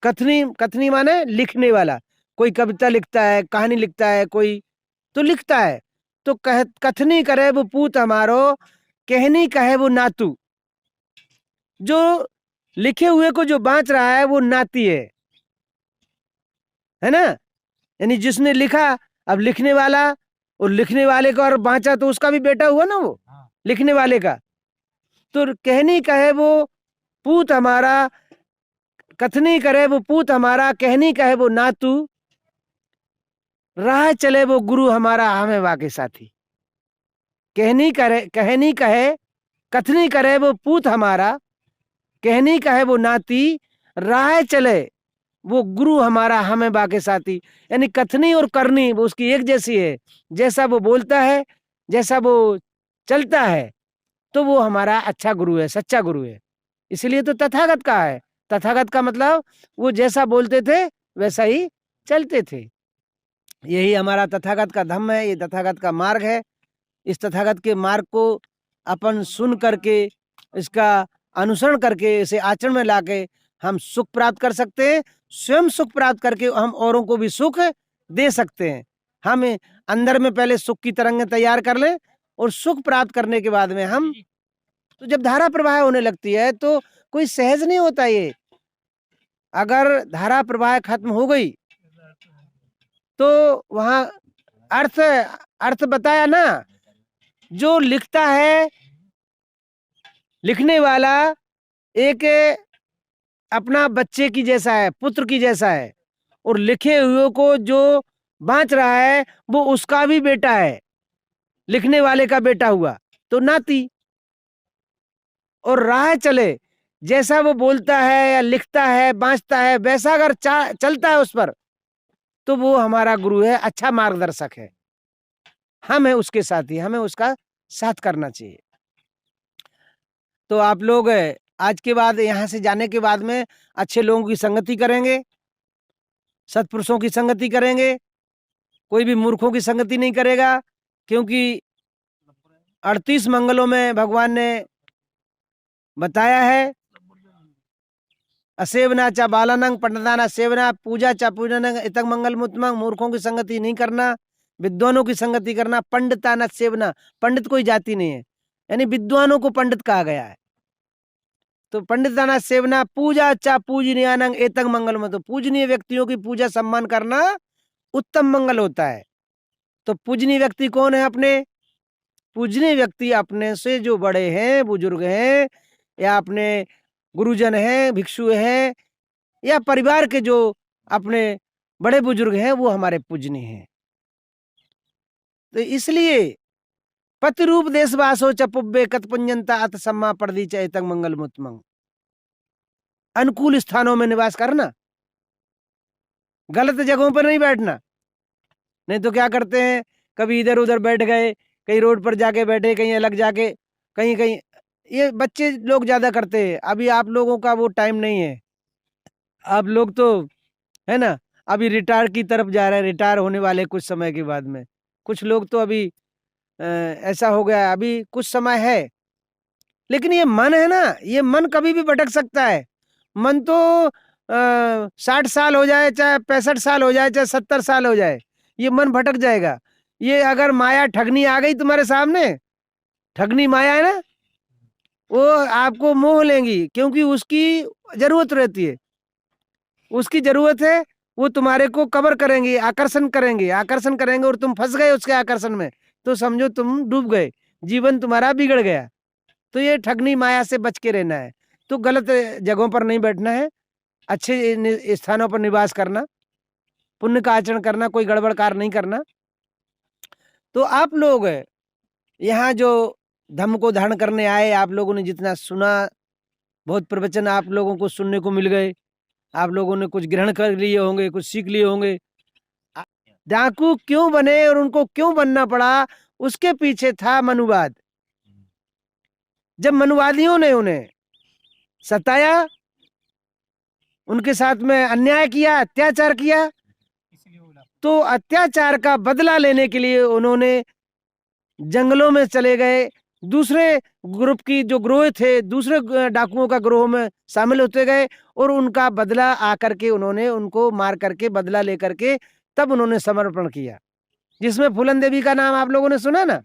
कथनी माने लिखने वाला, कोई कविता लिखता है, कहानी लिखता है, कोई तो लिखता है, तो कथनी करे वो पूत हमारो, कहनी कहे वो नातू। जो लिखे हुए को जो बांच रहा है वो नाती है है ना। यानी जिसने लिखा, अब लिखने वाला और लिखने वाले का और बांचा तो उसका भी बेटा हुआ ना वो लिखने वाले का। तो कहनी कहे वो पूत हमारा, कथनी करे वो पूत हमारा, कहनी कहे वो नातू, राह चले वो गुरु हमारा, हमें वाके साथी। कहनी कहे, कथनी करे वो पूत हमारा, कहनी कहे वो नाती, राह चले वो गुरु हमारा, हमें बाके साथी। यानी कथनी और करनी वो उसकी एक जैसी है। जैसा वो बोलता है, जैसा वो चलता है, तो वो हमारा अच्छा गुरु है, सच्चा गुरु है। इसलिए तो तथागत का है। तथागत का मतलब वो जैसा बोलते थे वैसा ही चलते थे। यही हमारा तथागत का धम्म है, ये तथागत का मार्ग है। इस तथागत के मार्ग को अपन सुन करके, इसका अनुसरण करके, इसे आचरण में लाके हम सुख प्राप्त कर सकते हैं। स्वयं सुख प्राप्त करके हम औरों को भी सुख दे सकते हैं। हम अंदर में पहले सुख की तरंगें तैयार कर लें, और सुख प्राप्त करने के बाद में हम, तो जब धारा प्रवाह होने लगती है तो कोई सहज नहीं होता ये। अगर धारा प्रवाह खत्म हो गई तो वहां अर्थ बताया ना, जो लिखता है, लिखने वाला एक अपना बच्चे की जैसा है, पुत्र की जैसा है, और लिखे हुए को जो बांच रहा है वो उसका भी बेटा है, लिखने वाले का बेटा हुआ तो नाती। और राह चले, जैसा वो बोलता है या लिखता है, बांचता है, वैसा अगर चलता है उस पर, तो वो हमारा गुरु है, अच्छा मार्गदर्शक है। हम है उसके साथी, हमें उसका साथ करना चाहिए। तो आप लोग आज के बाद, यहाँ से जाने के बाद में अच्छे लोगों की संगति करेंगे, सत्पुरुषों की संगति करेंगे, कोई भी मूर्खों की संगति नहीं करेगा। क्योंकि 38 मंगलों में भगवान ने बताया है, असेवना चा बालानंग पंडिताना सेवना, पूजा चा पूजन इतक मंगल मुतमंग। मूर्खों की संगति नहीं करना, विद्वानों की संगति करना। पंडिताना सेवना, पंडित कोई जाति नहीं है, यानी विद्वानों को पंडित कहा गया है। तो पंडिताना सेवना, पूजा चा पूजनीयानंग एतक मंगल मत। तो पूजनीय व्यक्तियों की पूजा सम्मान करना उत्तम मंगल होता है। तो पूजनीय व्यक्ति कौन है? अपने पूजनीय व्यक्ति अपने से जो बड़े हैं, बुजुर्ग हैं, या अपने गुरुजन हैं, भिक्षु हैं, या परिवार के जो अपने बड़े बुजुर्ग हैं, वो हमारे पूजनीय हैं। तो इसलिए पति रूप देशवासो चपुब्बे कतपुंजनता अत सम्मा पर्दी चैतक मंगल मुतमंग। अनुकूल स्थानों में निवास करना, गलत जगहों पर नहीं बैठना। नहीं तो क्या करते हैं, कभी इधर उधर बैठ गए, कहीं रोड पर जाके बैठे, कहीं अलग जाके, कहीं कहीं। ये बच्चे लोग ज्यादा करते हैं। अभी आप लोगों का वो टाइम नहीं है। आप लोग तो है ना, अभी रिटायर की तरफ जा रहे हैं, रिटायर होने वाले कुछ समय के बाद में। कुछ लोग तो अभी ऐसा हो गया, अभी कुछ समय है। लेकिन ये मन है ना, ये मन कभी भी भटक सकता है। मन तो 60 साल हो जाए, चाहे 65 साल हो जाए, चाहे 70 साल हो जाए, ये मन भटक जाएगा। ये अगर माया ठगनी आ गई तुम्हारे सामने, ठगनी माया है ना, वो आपको मोह लेंगी, क्योंकि उसकी जरूरत रहती है, उसकी जरूरत है। वो तुम्हारे को कवर करेंगे, आकर्षण करेंगे, आकर्षण करेंगे, और तुम फंस गए उसके आकर्षण में, तो समझो तुम डूब गए, जीवन तुम्हारा बिगड़ गया। तो ये ठगनी माया से बच के रहना है। तो गलत जगहों पर नहीं बैठना है, अच्छे स्थानों पर निवास करना, पुण्य का आचरण करना, कोई गड़बड़ कार्य नहीं करना। तो आप लोग यहाँ जो धम्म को धारण करने आए, आप लोगों ने जितना सुना, बहुत प्रवचन आप लोगों को सुनने को मिल गए। आप लोगों ने कुछ ग्रहण कर लिए होंगे, कुछ सीख लिए होंगे। डाकू क्यों बने और उनको क्यों बनना पड़ा, उसके पीछे था मनुवाद। जब मनुवादियों ने उन्हें सताया, उनके साथ में अन्याय किया, अत्याचार किया, तो अत्याचार का बदला लेने के लिए उन्होंने जंगलों में चले गए। दूसरे ग्रुप की जो ग्रोह थे, दूसरे डाकुओं का ग्रोह में शामिल होते गए, और उनका बदला आकर के उन्होंने उनको मार करके, बदला लेकर के, तब उन्होंने समर्पण किया। जिसमें फूलन देवी का नाम आप लोगों ने सुना ना।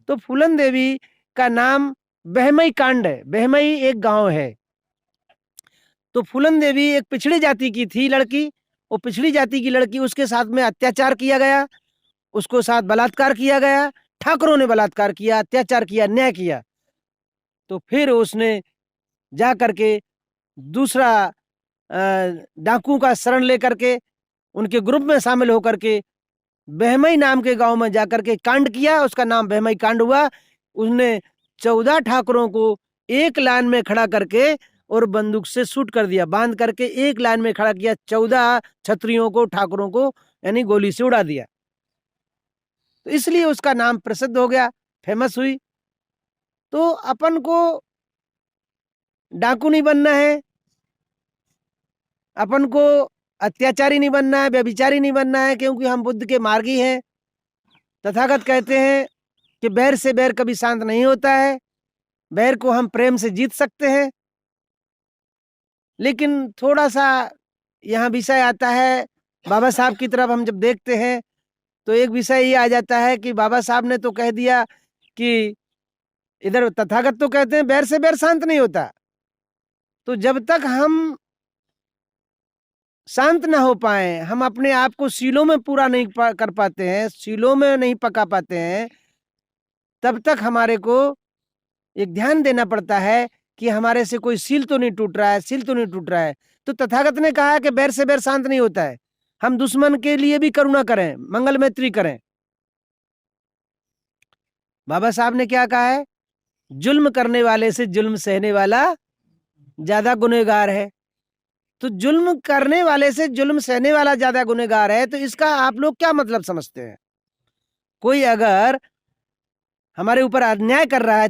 तो फूलन देवी का नाम बहमई कांड है। बहमई एक गांव है। तो फूलन देवी एक पिछड़ी जाति की थी लड़की, वो पिछड़ी जाति की लड़की, उसके साथ में अत्याचार किया गया, उसको साथ बलात्कार किया गया, ठाकुरों ने बलात्कार किया, अत्याचार किया, अन्याय किया। तो फिर उसने जा करके दूसरा डाकू का शरण लेकर के उनके ग्रुप में शामिल होकर के बहमई नाम के गांव में जाकर के कांड किया, उसका नाम बहमई कांड हुआ। उसने 14 ठाकुरों को एक लाइन में खड़ा करके और बंदूक से शूट कर दिया, बांध करके एक लाइन में खड़ा किया, 14 क्षत्रियों को, ठाकुरों को, यानी गोली से उड़ा दिया। तो इसलिए उसका नाम प्रसिद्ध हो गया, फेमस हुई। तो अपन को डाकू नहीं बनना है, अपन को अत्याचारी नहीं बनना है, व्यभिचारी नहीं बनना है, क्योंकि हम बुद्ध के मार्गी हैं। तथागत कहते हैं कि बैर से बैर कभी शांत नहीं होता है, बैर को हम प्रेम से जीत सकते हैं। लेकिन थोड़ा सा यहाँ विषय आता है, बाबा साहब की तरफ हम जब देखते हैं तो एक विषय ये आ जाता है कि बाबा साहब ने तो कह दिया कि इधर तथागत तो कहते हैं बैर से बैर शांत नहीं होता। तो जब तक हम शांत ना हो पाए, हम अपने आप को सीलों में पूरा नहीं कर पाते हैं, सीलों में नहीं पका पाते हैं, तब तक हमारे को एक ध्यान देना पड़ता है कि हमारे से कोई सील तो नहीं टूट रहा है, सील तो नहीं टूट रहा है। तो तथागत ने कहा कि बैर से बैर शांत नहीं होता है, हम दुश्मन के लिए भी करुणा करें, मंगल मैत्री करें। बाबा साहब ने क्या कहा है, जुल्म करने वाले से जुल्म सहने वाला ज्यादा गुनहगार है। तो जुल्म करने वाले से जुल्म सहने वाला ज्यादा गुनहगार है, तो इसका आप लोग क्या मतलब समझते हैं? कोई अगर हमारे ऊपर अन्याय कर रहा है,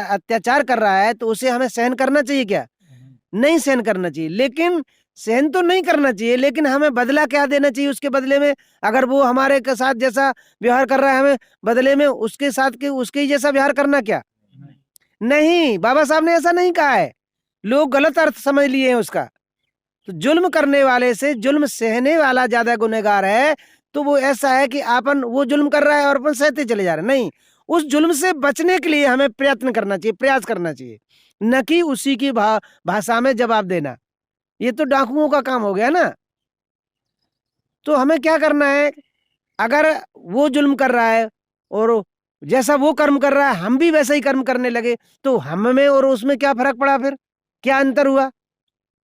अत्याचार कर रहा है, तो उसे हमें सहन करना चाहिए क्या? नहीं सहन करना चाहिए। लेकिन सहन तो नहीं करना चाहिए, लेकिन हमें बदला क्या देना चाहिए उसके बदले में? अगर वो हमारे के साथ जैसा व्यवहार कर रहा है, हमें बदले में उसके साथ के उसके ही जैसा व्यवहार करना क्या? नहीं, बाबा साहब ने ऐसा नहीं कहा है, लोग गलत अर्थ समझ लिए हैं उसका। तो जुल्म करने वाले से जुल्म सहने वाला ज्यादा गुनहगार है। तो वो ऐसा है कि अपन वो जुल्म कर रहा है और अपन सहते चले जा रहे हैं। नहीं, उस जुल्म से बचने के लिए हमें प्रयत्न करना चाहिए, प्रयास करना चाहिए, न कि उसी की भाषा में जवाब देना। ये तो डाकुओं का काम हो गया ना। तो हमें क्या करना है, अगर वो जुल्म कर रहा है और जैसा वो कर्म कर रहा है हम भी वैसा ही कर्म करने लगे, तो हम में और उसमें क्या फर्क पड़ा? फिर क्या अंतर हुआ?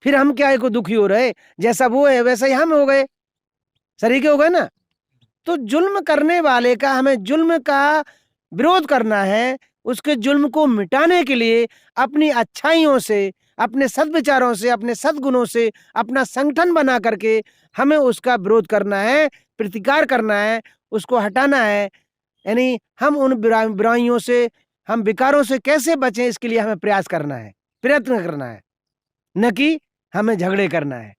फिर हम क्या है को दुखी हो रहे? जैसा वो है वैसा ही हम हो गए, सरीके हो गए ना। तो जुल्म करने वाले का हमें जुल्म का विरोध करना है, उसके जुल्म को मिटाने के लिए अपनी अच्छाइयों से, अपने सद्विचारों से, अपने सद्गुणों से अपना संगठन बना करके हमें उसका विरोध करना है, प्रतिकार करना है, उसको हटाना है। यानी हम उन बुराइयों से, हम विकारों से कैसे बचें, इसके लिए हमें प्रयास करना है, प्रयत्न करना है, न कि हमें झगड़े करना है।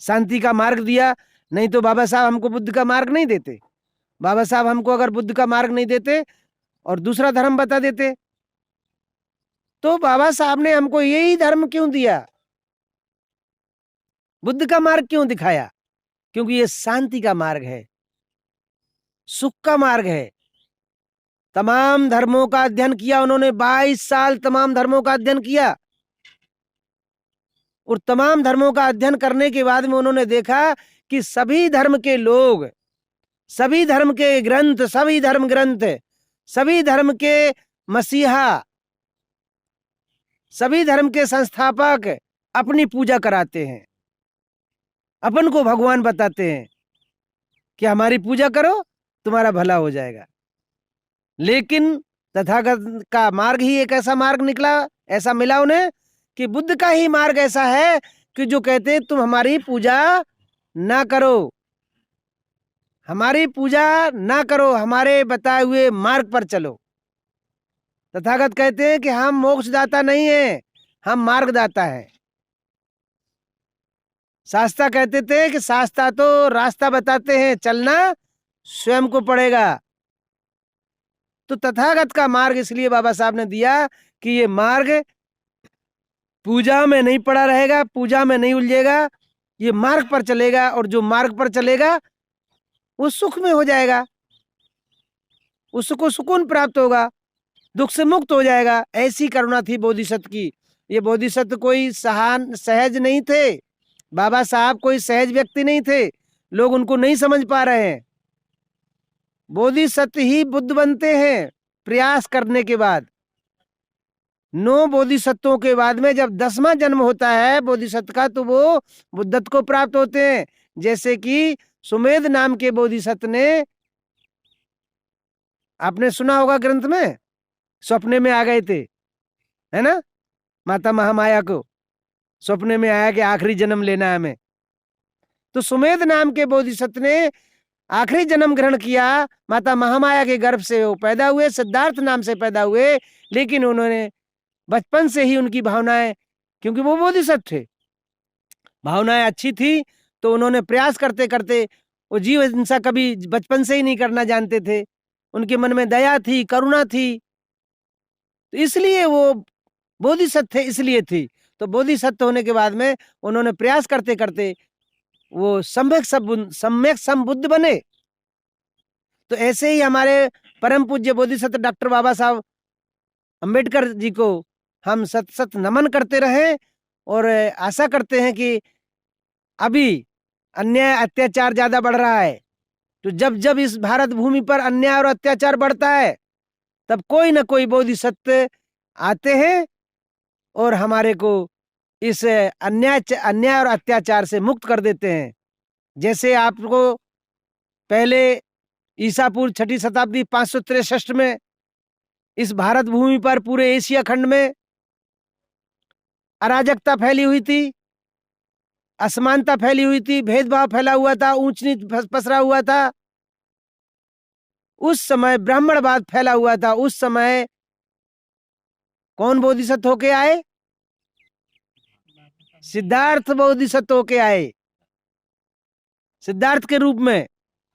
शांति का मार्ग दिया, नहीं तो बाबा साहब हमको बुद्ध का मार्ग नहीं देते। बाबा साहब हमको अगर बुद्ध का मार्ग नहीं देते और दूसरा धर्म बता देते, तो बाबा साहब ने हमको यही धर्म क्यों दिया, बुद्ध का मार्ग क्यों दिखाया? क्योंकि ये शांति का मार्ग है, सुख का मार्ग है। तमाम धर्मों का अध्ययन किया उन्होंने, 22 साल तमाम धर्मों का अध्ययन किया। और तमाम धर्मों का अध्ययन करने के बाद में उन्होंने देखा कि सभी धर्म के लोग, सभी धर्म के ग्रंथ, सभी धर्म ग्रंथ, सभी धर्म के मसीहा, सभी धर्म के संस्थापक अपनी पूजा कराते हैं, अपन को भगवान बताते हैं कि हमारी पूजा करो तुम्हारा भला हो जाएगा। लेकिन तथागत का मार्ग ही एक ऐसा मार्ग निकला, ऐसा मिला उन्हें कि बुद्ध का ही मार्ग ऐसा है कि जो कहते हैं तुम हमारी पूजा ना करो, हमारी पूजा ना करो, हमारे बताए हुए मार्ग पर चलो। तथागत कहते हैं कि हम मोक्षदाता नहीं है, हम मार्गदाता है। शास्त्रा कहते थे कि शास्त्रा तो रास्ता बताते हैं, चलना स्वयं को पड़ेगा। तो तथागत का मार्ग इसलिए बाबा साहब ने दिया कि ये मार्ग पूजा में नहीं पड़ा रहेगा, पूजा में नहीं उलझेगा, ये मार्ग पर चलेगा, और जो मार्ग पर चलेगा वो सुख में हो जाएगा, उसको सुकून प्राप्त होगा, दुख से मुक्त हो जाएगा। ऐसी करुणा थी बोधिसत्व की। ये बोधिसत्व कोई सहज नहीं थे, बाबा साहब कोई सहज व्यक्ति नहीं थे, लोग उनको नहीं समझ पा रहे हैं। बोधिसत्व ही बुद्ध बनते हैं प्रयास करने के बाद। 9 बोधिसत्वों के बाद में जब 10वां जन्म होता है बोधिसत्व का, तो वो बुद्धत्व को प्राप्त होते हैं। जैसे कि सुमेध नाम के बोधिसत्व ने, आपने सुना होगा ग्रंथ में, सपने में आ गए थे, है ना, माता महामाया को सपने में आया कि आखिरी जन्म लेना है हमें। तो सुमेध नाम के बोधिसत्व ने आखिरी जन्म ग्रहण किया, माता महामाया के गर्भ से वो पैदा हुए, सिद्धार्थ नाम से पैदा हुए। लेकिन उन्होंने बचपन से ही उनकी भावनाएं, क्योंकि वो बोधिसत्व थे, भावनाएं अच्छी थी, तो उन्होंने प्रयास करते करते, वो जीव हिंसा कभी बचपन से ही नहीं करना जानते थे, उनके मन में दया थी, करुणा थी, तो इसलिए वो बोधिसत्व थे, इसलिए थी। तो बोधिसत्व होने के बाद में उन्होंने प्रयास करते करते वो सम्यक संबुद्ध बने। तो ऐसे ही हमारे परम पूज्य बोधिसत्व डॉक्टर बाबा साहब अंबेडकर जी को हम सत सत नमन करते रहे, और आशा करते हैं कि अभी अन्याय अत्याचार ज्यादा बढ़ रहा है, तो जब जब इस भारत भूमि पर अन्याय और अत्याचार बढ़ता है, तब कोई ना कोई बोधिसत्व आते हैं और हमारे को इस अन्याय और अत्याचार से मुक्त कर देते हैं। जैसे आपको पहले ईसापुर 6ठी शताब्दी 563 में इस भारत भूमि पर, पूरे एशिया खंड में अराजकता फैली हुई थी, असमानता फैली हुई थी, भेदभाव फैला हुआ था, ऊंच नीच पसरा हुआ था, उस समय ब्राह्मणवाद फैला हुआ था। उस समय कौन बोधिसत्व होके आए? सिद्धार्थ बोधिसत्व होके आए, सिद्धार्थ के रूप में,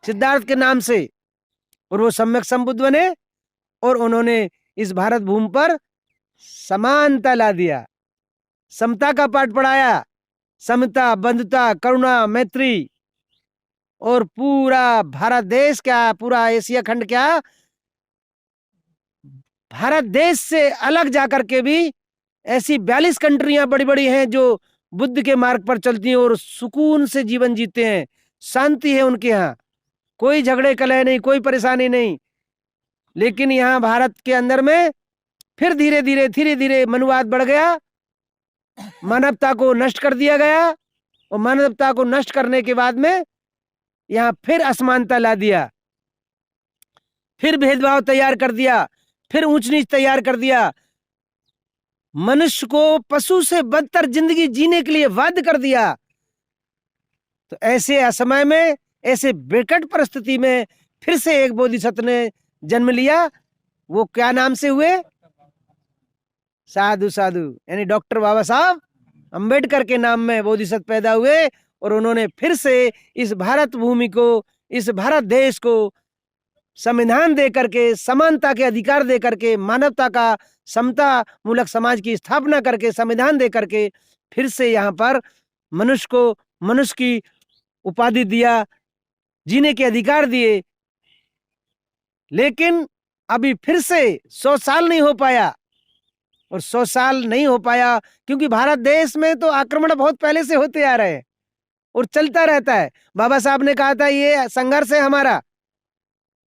सिद्धार्थ के नाम से, और वो सम्यक संबुद्ध बने, और उन्होंने इस भारत भूमि पर समानता ला दिया, समता का पाठ पढ़ाया, समता, बंधुता, करुणा, मैत्री, और पूरा भारत देश क्या, पूरा एशिया खंड क्या, भारत देश से अलग जाकर के भी ऐसी 42 कंट्रियां बड़ी बड़ी हैं जो बुद्ध के मार्ग पर चलती हैं और सुकून से जीवन जीते हैं, शांति है उनके यहाँ, कोई झगड़े कलह नहीं, कोई परेशानी नहीं। लेकिन यहाँ भारत के अंदर में फिर धीरे धीरे मनुवाद बढ़ गया, मानवता को नष्ट कर दिया गया, और मानवता को नष्ट करने के बाद में यहाँ फिर असमानता ला दिया, फिर भेदभाव तैयार कर दिया, फिर ऊंच नीच तैयार कर दिया, मनुष्य को पशु से बदतर जिंदगी जीने के लिए बाध्य कर दिया। तो ऐसे असमय में, ऐसे विकट परिस्थिति में फिर से एक बोधिसत्व ने जन्म लिया। वो क्या नाम से हुए? साधु साधु, यानी डॉक्टर बाबा साहब अंबेडकर के नाम में बोधिसत्व पैदा हुए, और उन्होंने फिर से इस भारत भूमि को, इस भारत देश को संविधान दे करके, समानता के अधिकार दे करके, मानवता का समता मूलक समाज की स्थापना करके, संविधान दे करके फिर से यहाँ पर मनुष्य को मनुष्य की उपाधि दिया, जीने के अधिकार दिए। लेकिन अभी फिर से 100 साल नहीं हो पाया, और 100 साल नहीं हो पाया क्योंकि भारत देश में तो आक्रमण बहुत पहले से होते आ रहे हैं और चलता रहता है। बाबा साहब ने कहा था ये संघर्ष है हमारा,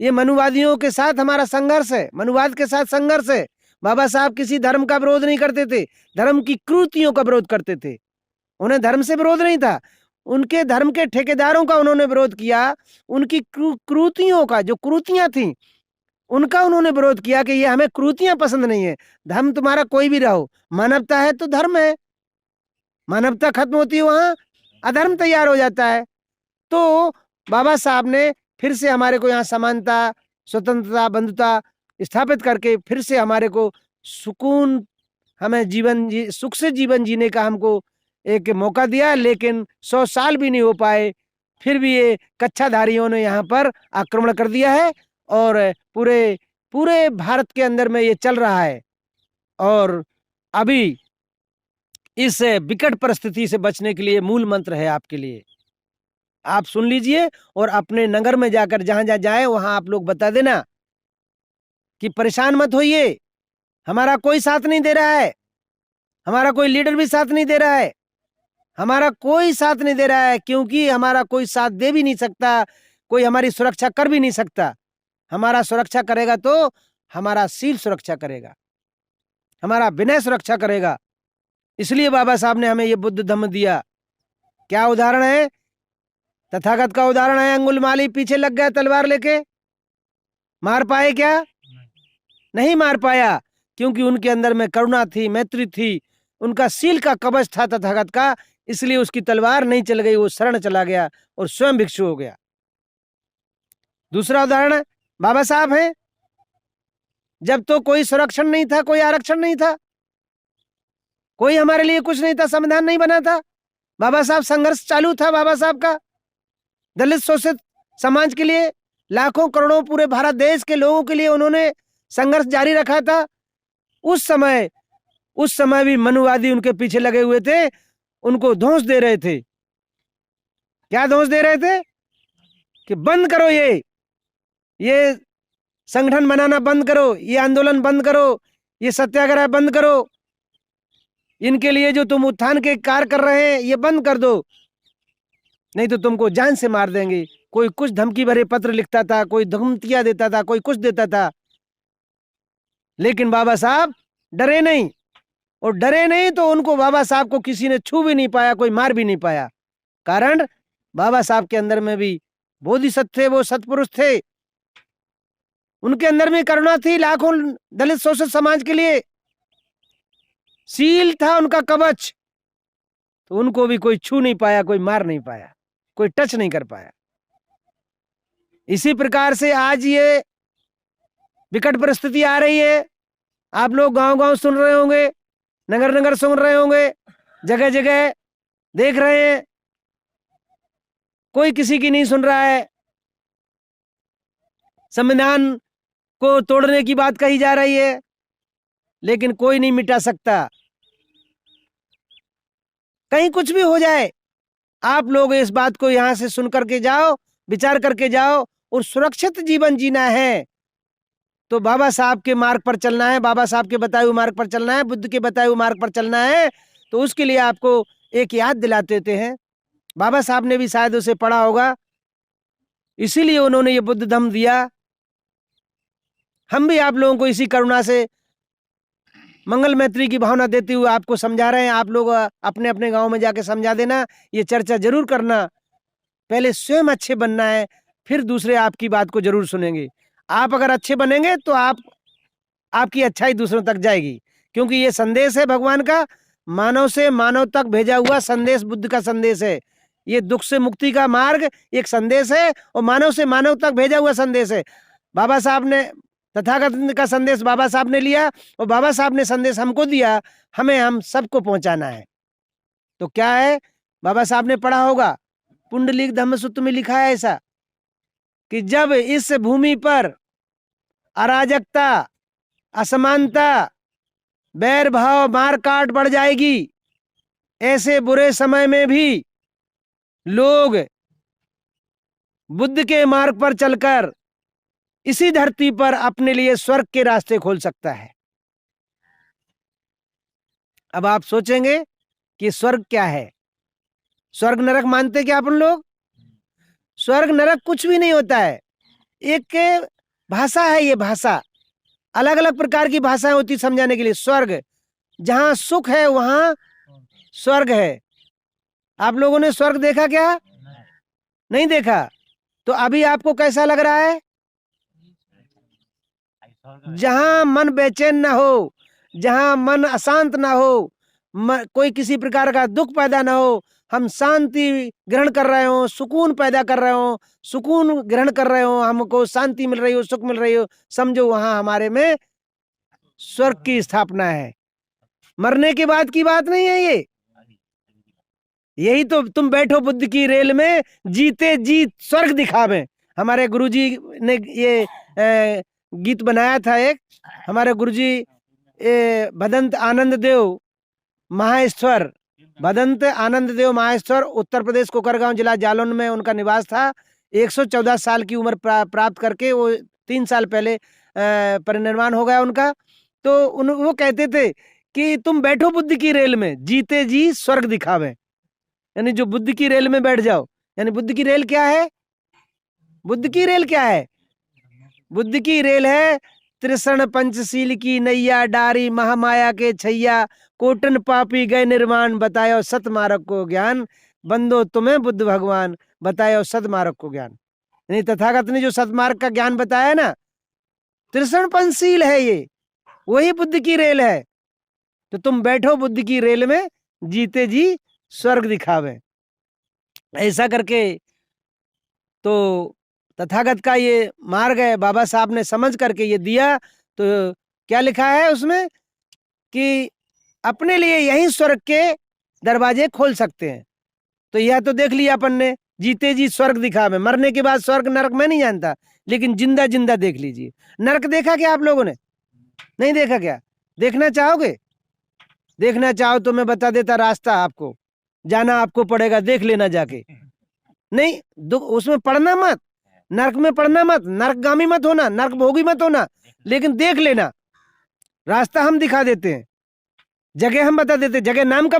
ये मनुवादियों के साथ हमारा संघर्ष है, मनुवाद के साथ संघर्ष है। बाबा साहब किसी धर्म का विरोध नहीं करते थे, धर्म की क्रूतियों का विरोध करते थे। उन्हें धर्म से विरोध नहीं था, उनके धर्म के ठेकेदारों का उन्होंने विरोध किया, उनकी क्रूतियों का, जो क्रूतियां थी उनका उन्होंने विरोध किया कि ये हमें क्रूतियां पसंद नहीं है। धर्म तुम्हारा कोई भी रहो, मानवता है तो धर्म है, मानवता खत्म होती है वहां अधर्म तैयार हो जाता है। तो बाबा साहब ने फिर से हमारे को यहाँ समानता, स्वतंत्रता, बंधुता स्थापित करके फिर से हमारे को सुकून, हमें सुख से जीवन जीने का हमको एक मौका दिया। लेकिन 100 साल भी नहीं हो पाए, फिर भी ये कच्छाधारियों ने यहाँ पर आक्रमण कर दिया है, और पूरे पूरे भारत के अंदर में ये चल रहा है। और अभी इस विकट परिस्थिति से बचने के लिए मूल मंत्र है आपके लिए, आप सुन लीजिए, और अपने नगर में जाकर जहां जहां जाए वहां आप लोग बता देना कि परेशान मत होइए, हमारा कोई साथ नहीं दे रहा है, हमारा कोई लीडर भी साथ नहीं दे रहा है, हमारा कोई साथ नहीं दे रहा है, क्योंकि हमारा कोई साथ दे भी नहीं सकता, कोई हमारी सुरक्षा कर भी नहीं सकता। हमारा सुरक्षा करेगा तो हमारा शील सुरक्षा करेगा, हमारा विनय सुरक्षा करेगा। इसलिए बाबा साहब ने हमें ये बुद्ध धम्म दिया। क्या उदाहरण है? तथागत का उदाहरण है, अंगुलमाली पीछे लग गया तलवार लेके, मार पाए क्या? नहीं मार पाया, क्योंकि उनके अंदर में करुणा थी, मैत्री थी, उनका शील का कवच था तथागत का, इसलिए उसकी तलवार नहीं चल गई, वो शरण चला गया और स्वयं भिक्षु हो गया। दूसरा उदाहरण बाबा साहब हैं। जब तो कोई संरक्षण नहीं था, कोई आरक्षण नहीं था, कोई हमारे लिए कुछ नहीं था, संविधान नहीं बना था, बाबा साहब संघर्ष चालू था बाबा साहब का दलित शोषित समाज के लिए, लाखों करोड़ों पूरे भारत देश के लोगों के लिए उन्होंने संघर्ष जारी रखा था। उस समय भी मनुवादी उनके पीछे लगे हुए थे, उनको धौंस दे रहे थे। क्या धौंस दे रहे थे? कि बंद करो, ये संगठन बनाना बंद करो, ये आंदोलन बंद करो, ये सत्याग्रह बंद करो, इनके लिए जो तुम उत्थान के कार्य कर रहे हैं ये बंद कर दो, नहीं तो तुमको जान से मार देंगे। कोई कुछ धमकी भरे पत्र लिखता था, कोई धमकियां देता था, कोई कुछ देता था, लेकिन बाबा साहब डरे नहीं। और डरे नहीं तो उनको, बाबा साहब को किसी ने छू भी नहीं पाया, कोई मार भी नहीं पाया। कारण बाबा साहब के अंदर में भी बोधिसत्व थे, वो सत्पुरुष थे, उनके अंदर में करुणा थी लाखों दलित शोषित समाज के लिए, शील था उनका कवच, तो उनको भी कोई छू नहीं पाया, कोई मार नहीं पाया, कोई टच नहीं कर पाया। इसी प्रकार से आज ये विकट परिस्थिति आ रही है। आप लोग गांव-गांव सुन रहे होंगे, नगर-नगर सुन रहे होंगे, जगह-जगह देख रहे हैं, कोई किसी की नहीं सुन रहा है। संविधान को तोड़ने की बात कही जा रही है, लेकिन कोई नहीं मिटा सकता। कहीं कुछ भी हो जाए, आप लोग इस बात को यहां से सुन करके जाओ, विचार करके जाओ, और सुरक्षित जीवन जीना है तो बाबा साहब के मार्ग पर चलना है, बाबा साहब के बताए हुए मार्ग पर चलना है, बुद्ध के बताए हुए मार्ग पर चलना है। तो उसके लिए आपको एक याद दिलाते देते हैं, बाबा साहब ने भी शायद उसे पढ़ा होगा, इसीलिए उन्होंने ये बुद्ध धम्म दिया। हम भी आप लोगों को इसी करुणा से, मंगल मैत्री की भावना देते हुए आपको समझा रहे हैं। आप लोग अपने अपने गांव में जाके समझा देना, ये चर्चा जरूर करना। पहले स्वयं अच्छे बनना है, फिर दूसरे आपकी बात को जरूर सुनेंगे। आप अगर अच्छे बनेंगे तो आपकी अच्छाई दूसरों तक जाएगी, क्योंकि ये संदेश है भगवान का, मानव से मानव तक भेजा हुआ संदेश बुद्ध का संदेश है। ये दुख से मुक्ति का मार्ग एक संदेश है, और मानव से मानव तक भेजा हुआ संदेश है। बाबा साहब ने, तथागत का संदेश बाबा साहब ने लिया, और बाबा साहब ने संदेश हमको दिया, हमें हम सबको पहुंचाना है। तो क्या है, बाबा साहब ने पढ़ा होगा, पुंडलिक धम्मसूत्र में लिखा है ऐसा कि जब इस भूमि पर अराजकता, असमानता, बैर भाव, मार काट बढ़ जाएगी, ऐसे बुरे समय में भी लोग बुद्ध के मार्ग पर चलकर इसी धरती पर अपने लिए स्वर्ग के रास्ते खोल सकता है। अब आप सोचेंगे कि स्वर्ग क्या है? स्वर्ग नरक मानते क्या अपन लोग? स्वर्ग नरक कुछ भी नहीं होता है, एक भाषा है। ये भाषा, अलग अलग प्रकार की भाषाएं होती समझाने के लिए। स्वर्ग, जहां सुख है वहां स्वर्ग है। आप लोगों ने स्वर्ग देखा क्या? नहीं देखा। तो अभी आपको कैसा लग रहा है? जहां मन बेचैन ना हो, जहां मन अशांत ना हो, कोई किसी प्रकार का दुख पैदा ना हो, हम शांति ग्रहण कर रहे हो, सुकून पैदा कर रहे हो, सुकून ग्रहण कर रहे हो, हमको शांति मिल रही हो, सुख मिल रही हो, समझो वहां हमारे में स्वर्ग की स्थापना है। मरने के बाद की बात नहीं है ये। यही तो तुम बैठो बुद्ध की रेल में, जीते जी स्वर्ग दिखावे। हमारे गुरुजी ने ये गीत बनाया था एक, हमारे गुरुजी भदंत आनंद देव महाईश्वर, भदंत आनंद देव महाईश्वर, उत्तर प्रदेश कोकरगांव जिला जालौन में उनका निवास था। 114 साल की उम्र प्राप्त करके वो 3 साल पहले परिनिर्वाण हो गया उनका। तो वो कहते थे कि तुम बैठो बुद्ध की रेल में, जीते जी स्वर्ग दिखावे। यानी जो बुद्धि की रेल में बैठ जाओ। यानी बुद्धि की रेल क्या है? बुद्धि की रेल क्या है? बुद्धि की रेल है त्रिसण पंचशील की नैया, डारी महामाया के छैया, कोटन पापी गए निर्माण, बतायो सत मार्ग को ज्ञान, बंदो तुम्हें बुद्ध भगवान, बतायो सत मार्ग को ज्ञान। यानी तथागत ने जो सतमार्ग का ज्ञान बताया ना, त्रिसण पंचशील है, ये वही बुद्धि की रेल है। तो तुम बैठो बुद्धि की रेल में, जीते जी स्वर्ग दिखावे। ऐसा करके तो तथागत का ये मार्ग है, बाबा साहब ने समझ करके ये दिया। तो क्या लिखा है उसमें कि अपने लिए यही स्वर्ग के दरवाजे खोल सकते हैं। तो यह तो देख लिया अपन ने, जीते जी स्वर्ग दिखावे। मरने के बाद स्वर्ग नरक मैं नहीं जानता, लेकिन जिंदा जिंदा देख लीजिए। नरक देखा क्या आप लोगों ने? नहीं देखा क्या? देखना चाहोगे? देखना चाहो तो मैं बता देता रास्ता आपको, जाना आपको पड़ेगा, देख लेना जाके। नहीं उसमें पढ़ना मत, नरक में पढ़ना मत, नरकगामी मत होना, नरक भोगी मत होना, लेकिन देख लेना। रास्ता हम दिखा देते हैं, जगह हम बता देते, जगह नाम का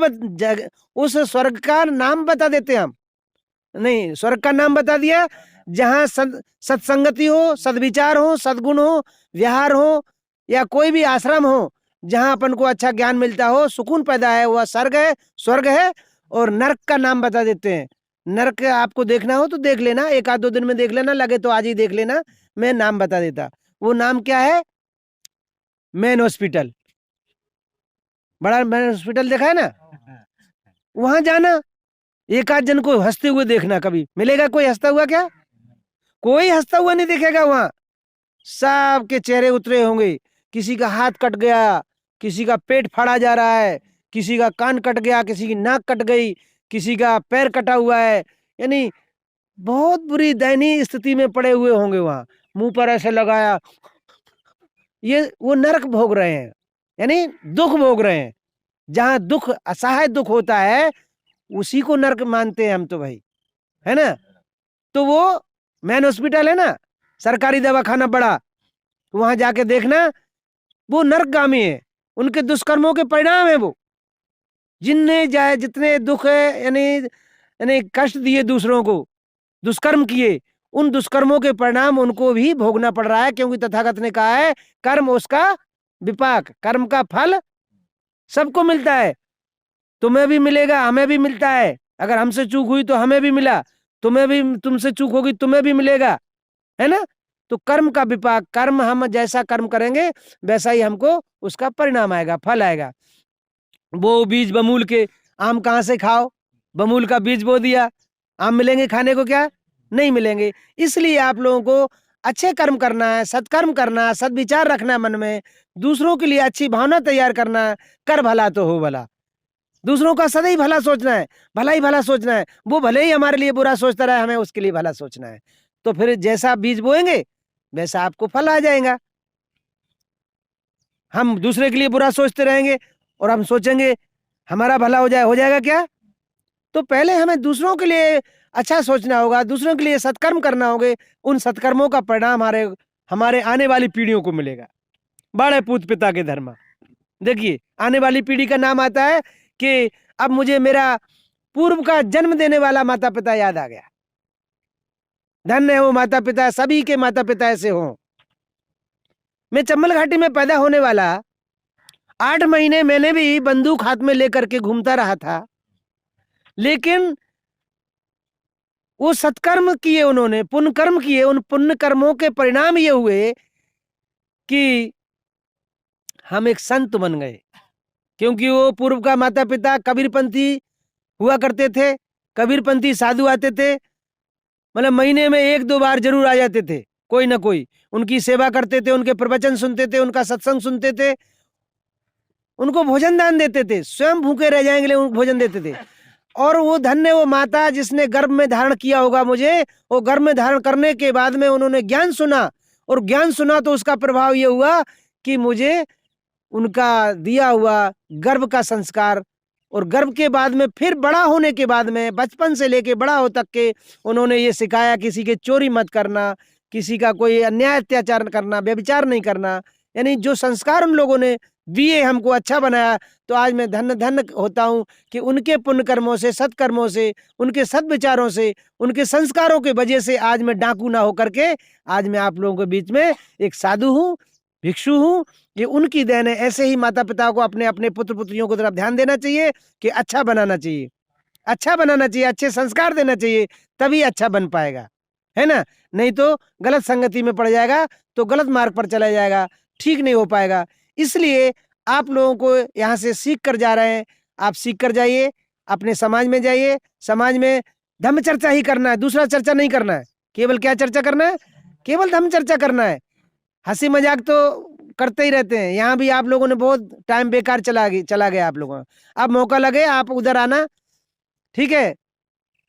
उस स्वर्ग का नाम बता देते हम। नहीं, स्वर्ग का नाम बता दिया जहां सत्संगति हो, सद्विचार हो, सद्गुण हो, व्यवहार हो, या कोई भी आश्रम हो जहां अपन को अच्छा ज्ञान मिलता हो, सुकून पैदा है, वह स्वर्ग है, स्वर्ग है। और नरक का नाम बता देते हैं। नरक आपको देखना हो तो देख लेना, एक आध दो दिन में देख लेना, लगे तो आज ही देख लेना, मैं नाम बता देता। वो नाम क्या है? Man hospital. बड़ा मैन हॉस्पिटल देखा है ना, वहां जाना, एक आध जन को हंसते हुए देखना। कभी मिलेगा कोई हंसता हुआ? क्या कोई हंसता हुआ नहीं दिखेगा वहां। सबके चेहरे उतरे होंगे। किसी का हाथ कट गया, किसी का पेट फाड़ा जा रहा है, किसी का कान कट गया, किसी की नाक कट गई, किसी का पैर कटा हुआ है। यानी बहुत बुरी दयनीय स्थिति में पड़े हुए होंगे वहां, मुंह पर ऐसे लगाया। ये वो नरक भोग रहे हैं, यानी दुख भोग रहे हैं। जहां दुख, असहाय दुख होता है, उसी को नरक मानते हैं हम तो भाई, है ना। तो वो मैन हॉस्पिटल है ना, सरकारी दवाखाना बड़ा, वहां जाके देखना, वो नरकगामी है, उनके दुष्कर्मों के परिणाम है वो। जिनने जाए जितने दुख है, यानी यानी कष्ट दिए दूसरों को, दुष्कर्म किए, उन दुष्कर्मों के परिणाम उनको भी भोगना पड़ रहा है। क्योंकि तथागत ने कहा है कर्म उसका विपाक, कर्म का फल सबको मिलता है। तुम्हें भी मिलेगा, हमें भी मिलता है। अगर हमसे चूक हुई तो हमें भी मिला, तुम्हें भी, तुमसे चूक होगी तुम्हें भी मिलेगा, है ना। तो कर्म का विपाक, कर्म हम जैसा कर्म करेंगे वैसा ही हमको उसका परिणाम आएगा, फल आएगा। वो बीज बमूल के, आम कहाँ से खाओ? बमूल का बीज बो दिया, आम मिलेंगे खाने को? क्या नहीं मिलेंगे। इसलिए आप लोगों को अच्छे कर्म करना है, सत्कर्म करना है, सद्विचार रखना मन में, दूसरों के लिए अच्छी भावना तैयार करना है। कर भला तो हो भला, दूसरों का सदैव भला सोचना है, भला ही भला सोचना है। वो भले ही हमारे लिए बुरा सोचता रहे, हमें उसके लिए भला सोचना है। तो फिर जैसा बीज बोएंगे वैसा आपको फल आ जाएगा। हम दूसरे के लिए बुरा सोचते रहेंगे और हम सोचेंगे हमारा भला हो जाएगा क्या? तो पहले हमें दूसरों के लिए अच्छा सोचना होगा, दूसरों के लिए सत्कर्म करना होगा। उन सत्कर्मों का परिणाम हमारे आने वाली पीढ़ियों को मिलेगा। बड़े पूत पिता के धर्म। देखिए, आने वाली पीढ़ी का नाम आता है कि अब मुझे मेरा पूर्व का जन्म देने वाला माता पिता याद आ गया। धन्य हो माता पिता, सभी के माता पिता ऐसे हों। मैं चंबल घाटी में पैदा होने वाला, 8 महीने मैंने भी बंदूक हाथ में लेकर के घूमता रहा था, लेकिन वो सत्कर्म किए, उन्होंने पुण्य कर्म किए। उन पुण्य कर्मों के परिणाम ये हुए कि हम एक संत बन गए। क्योंकि वो पूर्व का माता पिता कबीरपंथी हुआ करते थे। कबीरपंथी साधु आते थे, मतलब महीने में 1-2 बार जरूर आ जाते थे, कोई ना कोई उनकी सेवा करते थे, उनके प्रवचन सुनते थे, उनका सत्संग सुनते थे, उनको भोजन दान देते थे, स्वयं भूखे रह जाएंगे उनको भोजन देते थे। और वो धन्य वो माता जिसने गर्भ में धारण किया होगा मुझे, वो गर्भ में धारण करने के बाद में उन्होंने ज्ञान सुना, और ज्ञान सुना तो उसका प्रभाव ये हुआ कि मुझे उनका दिया हुआ गर्भ का संस्कार, और गर्भ के बाद में फिर बड़ा होने के बाद में, बचपन से लेके बड़ा हो तक के उन्होंने ये सिखाया, किसी के चोरी मत करना, किसी का कोई अन्याय अत्याचार करना, व्यभिचार नहीं करना। यानी जो संस्कार उन लोगों ने दिए, हमको अच्छा बनाया, तो आज मैं धन्य धन्य होता हूँ कि उनके पुण्य कर्मों से, सत्कर्मों से, उनके सद्विचारों से, उनके संस्कारों के वजह से आज मैं डाकू ना होकर के आज मैं आप लोगों के बीच में एक साधु हूँ, भिक्षु हूँ। ये उनकी देन है। ऐसे ही माता पिता को अपने अपने पुत्र पुत्रियों को तरफ ध्यान देना चाहिए कि अच्छा बनाना चाहिए, अच्छा बनाना चाहिए, अच्छे संस्कार देना चाहिए, तभी अच्छा बन पाएगा, है ना। नहीं तो गलत संगति में पड़ जाएगा, तो गलत मार्ग पर चला जाएगा, ठीक नहीं हो पाएगा। इसलिए आप लोगों को यहाँ से सीख कर जा रहे हैं, आप सीख कर जाइए, अपने समाज में जाइए, समाज में धम्म चर्चा ही करना है, दूसरा चर्चा नहीं करना है। केवल क्या चर्चा करना है? केवल धम्म चर्चा करना है। हंसी मजाक तो करते ही रहते हैं। यहाँ भी आप लोगों ने बहुत टाइम बेकार चला गया आप लोगों का। अब मौका लगे आप उधर आना, ठीक है।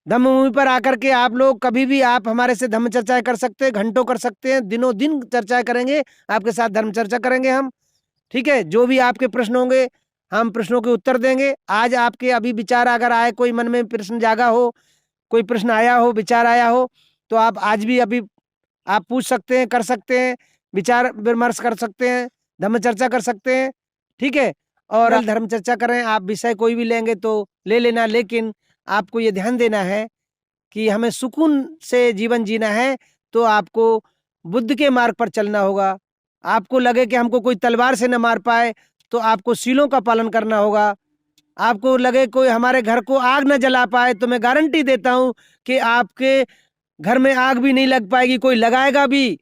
धम्म भूमि पर आकर के आप लोग कभी भी आप हमारे से धम्म चर्चाएं कर सकते हैं, घंटों कर सकते हैं, दिनों दिन चर्चाएं करेंगे, आपके साथ धर्म चर्चा करेंगे हम, ठीक है। जो भी आपके प्रश्न होंगे हम प्रश्नों के उत्तर देंगे। आज आपके अभी विचार अगर आए, कोई मन में प्रश्न जागा हो, कोई प्रश्न आया हो, विचार आया हो, तो आप आज भी अभी आप पूछ सकते हैं, कर सकते हैं, विचार विमर्श कर सकते हैं, धर्म चर्चा कर सकते हैं, ठीक है। और धर्म चर्चा करें, आप विषय कोई भी लेंगे तो ले लेना, लेकिन आपको ये ध्यान देना है कि हमें सुकून से जीवन जीना है, तो आपको बुद्ध के मार्ग पर चलना होगा। आपको लगे कि हमको कोई तलवार से न मार पाए, तो आपको सीलों का पालन करना होगा। आपको लगे कोई हमारे घर को आग न जला पाए, तो मैं गारंटी देता हूं कि आपके घर में आग भी नहीं लग पाएगी। कोई लगाएगा भी,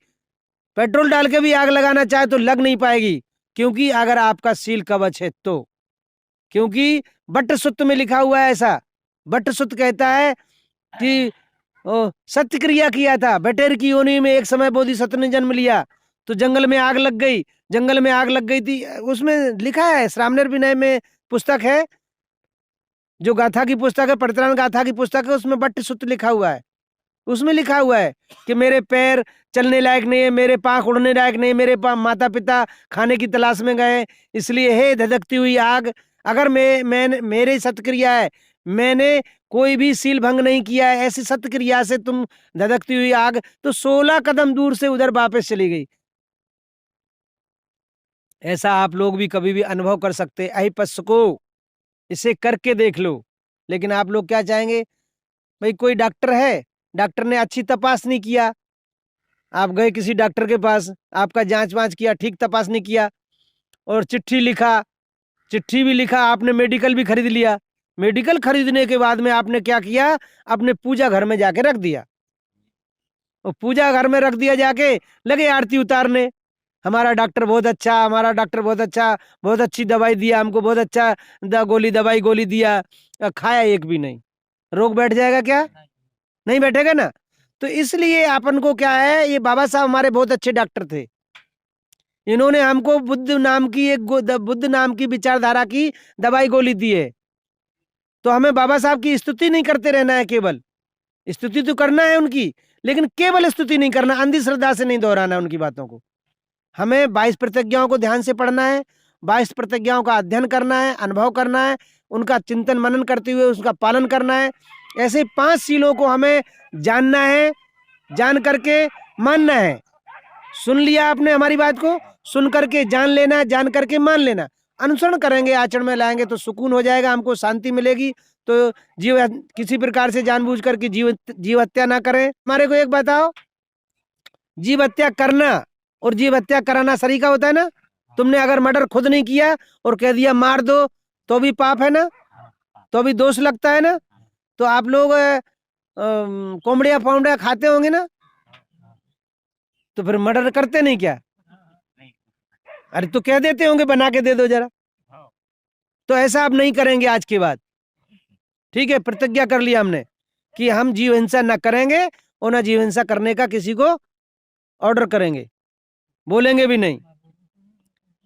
पेट्रोल डाल के भी आग लगाना चाहे तो लग नहीं पाएगी, क्योंकि अगर आपका सील कवच है तो। क्योंकि बट्ट सुत्त में लिखा हुआ है ऐसा। बट्ट सुत्त कहता है कि सत्य क्रिया किया था, बटेर की योनि में एक समय बोधिसत्व ने जन्म लिया, तो जंगल में आग लग गई, जंगल में आग लग गई थी। उसमें लिखा है, श्रामणेर विनय में पुस्तक है, जो गाथा की पुस्तक है, परित्राण गाथा की पुस्तक है, उसमें बट्ट सुत्त लिखा हुआ है। उसमें लिखा हुआ है कि मेरे पैर चलने लायक नहीं है, मेरे पांख उड़ने लायक नहीं, मेरे माता पिता खाने की तलाश में गए, इसलिए हे धधकती हुई आग, अगर मैं मेरे सत्क्रिया है, मैंने कोई भी सील भंग नहीं किया है, ऐसी सत्क्रिया से तुम धधकती हुई आग, तो 16 कदम दूर से उधर वापस चली गई। ऐसा आप लोग भी कभी भी अनुभव कर सकते। अहिपस्स को इसे करके देख लो। लेकिन आप लोग क्या चाहेंगे, भाई कोई डॉक्टर है, डॉक्टर ने अच्छी तपास नहीं किया, आप गए किसी डॉक्टर के पास, आपका जांच वांच किया, ठीक तपास नहीं किया, और चिट्ठी लिखा, चिट्ठी भी लिखा, आपने मेडिकल भी खरीद लिया। मेडिकल खरीदने के बाद में आपने क्या किया, अपने पूजा घर में जाके रख दिया, और पूजा घर में रख दिया, जाके लगे आरती उतारने, हमारा डॉक्टर बहुत अच्छा, हमारा डॉक्टर बहुत अच्छा, बहुत अच्छी दवाई दिया हमको, बहुत अच्छा दवाई गोली दिया, खाया एक भी नहीं, रोग बैठ जाएगा क्या? नहीं बैठेगा ना। तो इसलिए अपन को क्या है, ये बाबा साहब हमारे बहुत अच्छे डॉक्टर थे, इन्होंने हमको बुद्ध नाम की विचारधारा की दवाई गोली दी है। तो हमें बाबा साहब की स्तुति नहीं करते रहना है, केवल स्तुति तो करना है उनकी, लेकिन केवल स्तुति नहीं करना, अंधश्रद्धा से नहीं दोहराना उनकी बातों को। हमें 22 प्रतिज्ञाओं को ध्यान से पढ़ना है, 22 प्रतिज्ञाओं का अध्ययन करना है, अनुभव करना है, उनका चिंतन मनन करते हुए उसका पालन करना है। ऐसे 5 सीलों को हमें जानना है, जान करके मानना है। सुन लिया आपने हमारी बात को, सुन करके जान लेना, जान करके मान लेना, अनुसरण करेंगे, आचरण में लाएंगे तो सुकून हो जाएगा, हमको शांति मिलेगी। तो किसी प्रकार से जानबूझ करके जीव हत्या ना करें। हमारे को एक बताओ, जीव हत्या करना और जीव हत्या कराना सरीका होता है ना? तुमने अगर मर्डर खुद नहीं किया और कह दिया मार दो, तो भी पाप है ना, तो भी दोष लगता है ना। तो आप लोग कोमड़िया फाउंडिया खाते होंगे ना, तो फिर मर्डर करते नहीं क्या? अरे तो कह देते होंगे बना के दे दो जरा। तो ऐसा आप नहीं करेंगे आज के बाद, ठीक है। प्रतिज्ञा कर लिया हमने कि हम जीव हिंसा न करेंगे, और न जीव हिंसा करने का किसी को ऑर्डर करेंगे, बोलेंगे भी नहीं।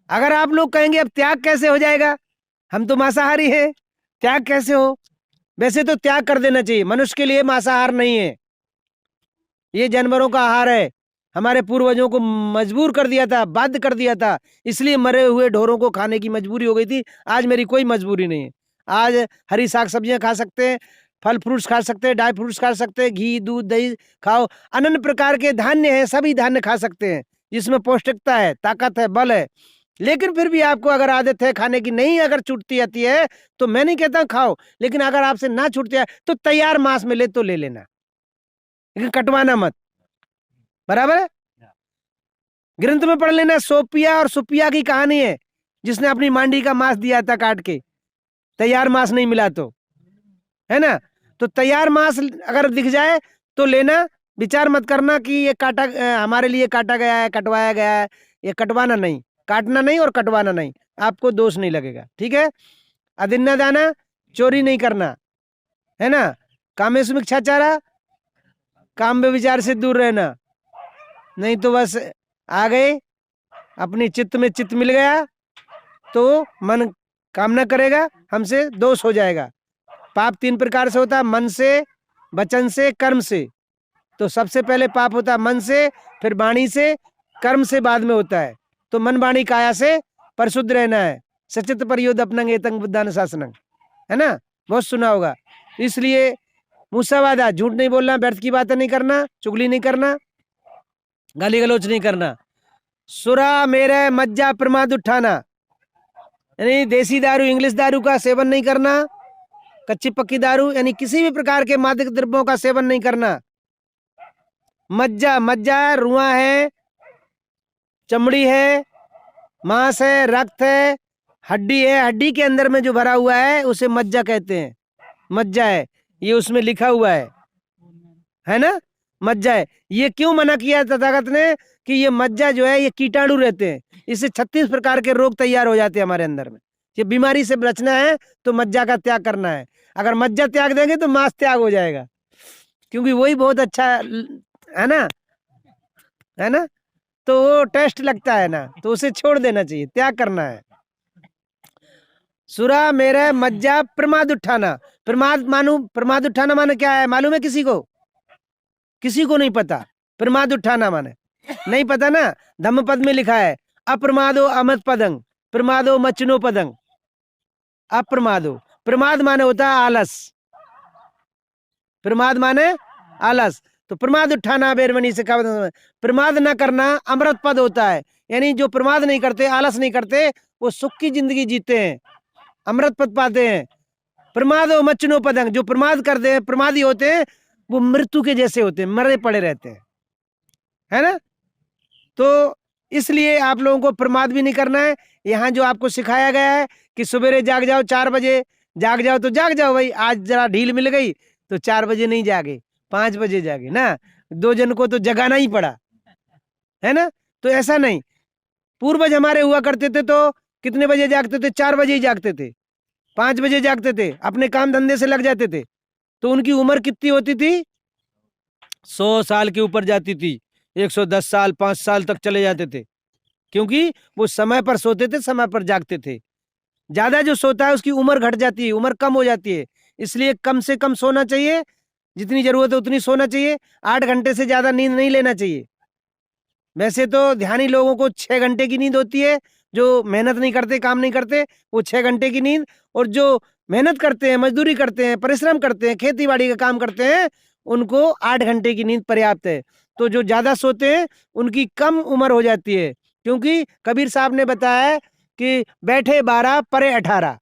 अगर आप लोग कहेंगे अब त्याग कैसे हो जाएगा, हम तो मांसाहारी हैं, त्याग कैसे हो? वैसे तो त्याग कर देना चाहिए, मनुष्य के लिए मांसाहार नहीं है, ये जानवरों का आहार है। हमारे पूर्वजों को मजबूर कर दिया था, बाध्य कर दिया था, इसलिए मरे हुए ढोरों को खाने की मजबूरी हो गई थी। आज मेरी कोई मजबूरी नहीं है, आज हरी साग सब्जियां खा सकते हैं, फल फ्रूट्स खा सकते हैं, ड्राई फ्रूट्स खा सकते हैं, घी दूध दही खाओ, अनन्य प्रकार के धान्य हैं, सभी धान्य खा सकते हैं जिसमें पौष्टिकता है, ताकत है, बल है। लेकिन फिर भी आपको अगर आदत है खाने की, नहीं अगर छूटती आती है तो मैं नहीं कहता खाओ, लेकिन अगर आपसे ना छूटती है तो तैयार मांस मिले तो ले लेना, लेकिन कटवाना मत। बराबर है। ग्रंथ में पढ़ लेना, सोपिया और सुपिया की कहानी है, जिसने अपनी मांडी का मांस दिया था काट के, तैयार मांस नहीं मिला तो, है ना। तो तैयार मांस अगर दिख जाए तो लेना, विचार मत करना कि ये काटा हमारे लिए काटा गया है, कटवाया गया है। ये कटवाना नहीं, काटना नहीं और कटवाना नहीं, आपको दोष नहीं लगेगा, ठीक है। अदिन्ना दाना, चोरी नहीं करना, है ना। कामेशुमिच्छाचारा, काम में विचार से दूर रहना, नहीं तो बस आ गए अपनी चित्त में, चित्त मिल गया तो मन कामना करेगा, हमसे दोष हो जाएगा। पाप 3 प्रकार से होता है, मन से, वचन से, कर्म से। तो सबसे पहले पाप होता है मन से, फिर वाणी से, कर्म से बाद में होता है। तो मन वाणी काया से परिशुद्ध रहना है। सचित परियोद अपनंग एतंग बुद्धान शासनंग, है ना, बहुत सुना होगा। इसलिए मूसावादा, झूठ नहीं बोलना, व्यर्थ की बातें नहीं करना, चुगली नहीं करना, गाली गलौच नहीं करना। सुरा मेरे मज्जा प्रमाद उठाना, यानी देसी दारू, इंग्लिश दारू का सेवन नहीं करना, कच्ची पक्की दारू यानी किसी भी प्रकार के मादक द्रव्यों का सेवन नहीं करना। मज्जा, मज्जा रुआ है, चमड़ी है, मांस है, रक्त है, हड्डी है, हड्डी के अंदर में जो भरा हुआ है उसे मज्जा कहते हैं। मज्जा है, ये उसमें लिखा हुआ है ना, मज्जा है। ये क्यों मना किया तथागत ने कि ये मज्जा जो है ये कीटाणु रहते हैं, इससे 36 प्रकार के रोग तैयार हो जाते हैं हमारे अंदर में। ये बीमारी से बचना है तो मज्जा का त्याग करना है। अगर मज्जा त्याग देंगे तो मांस त्याग हो जाएगा, क्योंकि वही बहुत अच्छा है ना, है ना। तो वो टेस्ट लगता है ना, तो उसे छोड़ देना चाहिए, त्याग करना है। सुरा मेरा मज्जा प्रमाद उठाना, प्रमाद मानू, प्रमाद उठाना माने क्या है मालूम है किसी को? किसी को नहीं पता। प्रमाद उठाना माने नहीं पता ना। धम्मपद में लिखा है अप्रमादो अमत पदंग, प्रमादो मचनो पदंग। अप्रमादो, प्रमाद माने होता है आलस, प्रमाद माने आलस। तो प्रमाद उठाना बेरमनी से कहा, प्रमाद न करना अमृत पद होता है। यानी जो प्रमाद नहीं करते, आलस नहीं करते, वो सुख की जिंदगी जीते हैं, अमृत पद पाते हैं। प्रमादो मचनो पदंग, जो प्रमाद करते हैं, प्रमादी होते हैं, वो मृत्यु के जैसे होते हैं, मरे पड़े रहते हैं, है ना। तो इसलिए आप लोगों को प्रमाद भी नहीं करना है। यहाँ जो आपको सिखाया गया है कि सवेरे जाग जाओ, 4 बजे जाग जाओ तो जाग जाओ भाई, आज जरा ढील मिल गई तो 4 बजे नहीं जागे, 5 बजे जागे ना। 2 जन को तो जगाना ही पड़ा, है ना। तो ऐसा नहीं, पूर्वज हमारे हुआ करते थे तो कितने बजे जागते थे? 4 बजे ही जागते थे, 5 बजे जागते थे, अपने काम धंधे से लग जाते थे। तो उनकी उम्र कितनी होती थी? 100 साल के ऊपर जाती थी, 110 साल 5 साल तक चले जाते थे, क्योंकि वो समय पर सोते थे, समय पर जागते थे। ज्यादा जो सोता है उसकी उम्र घट जाती है, उम्र कम हो जाती है। इसलिए कम से कम सोना चाहिए, जितनी जरूरत है उतनी सोना चाहिए। 8 घंटे से ज्यादा नींद नहीं लेना चाहिए। वैसे तो ध्यानी लोगों को 6 घंटे की नींद होती है, जो मेहनत नहीं करते, काम नहीं करते, वो 6 घंटे की नींद। और जो मेहनत करते हैं, मजदूरी करते हैं, परिश्रम करते हैं, खेती बाड़ी का काम करते हैं, उनको 8 घंटे की नींद पर्याप्त है। तो जो ज्यादा सोते हैं उनकी कम उम्र हो जाती है, क्योंकि कबीर साहब ने बताया है कि बैठे 12 परे 18।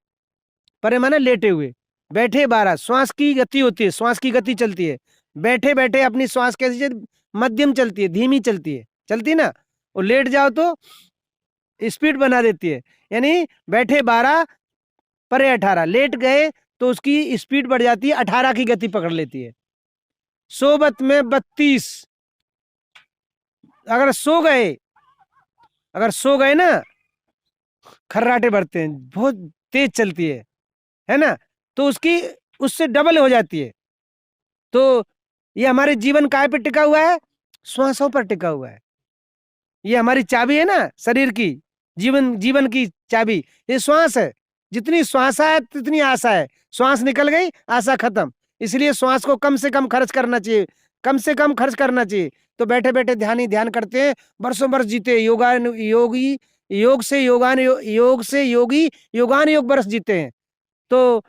परे माने लेटे हुए, बैठे 12। श्वास की गति होती है, श्वास की गति चलती है। बैठे बैठे अपनी श्वास कैसी मध्यम चलती है, धीमी चलती है, चलती ना। और लेट जाओ तो स्पीड बना देती है। यानी बैठे 12 परे 18, लेट गए तो उसकी स्पीड बढ़ जाती है, 18 की गति पकड़ लेती है। सोबत में 32, अगर सो गए, अगर सो गए ना, खर्राटे भरते हैं, बहुत तेज चलती है ना, तो उसकी उससे डबल हो जाती है। तो ये हमारे जीवन काय पर टिका हुआ है? श्वासों पर टिका हुआ है। ये हमारी चाबी है ना शरीर की, जीवन की चाबी ये श्वास है। जितनी श्वास है तितनी आशा है, श्वास निकल गई आशा खत्म। इसलिए श्वास को कम से कम खर्च करना चाहिए, कम से कम खर्च करना चाहिए। तो बैठे बैठे ध्यान करते हैं, बरसों बरस जीते, योगी योग से योगी योगान योग बरस जीते हैं। तो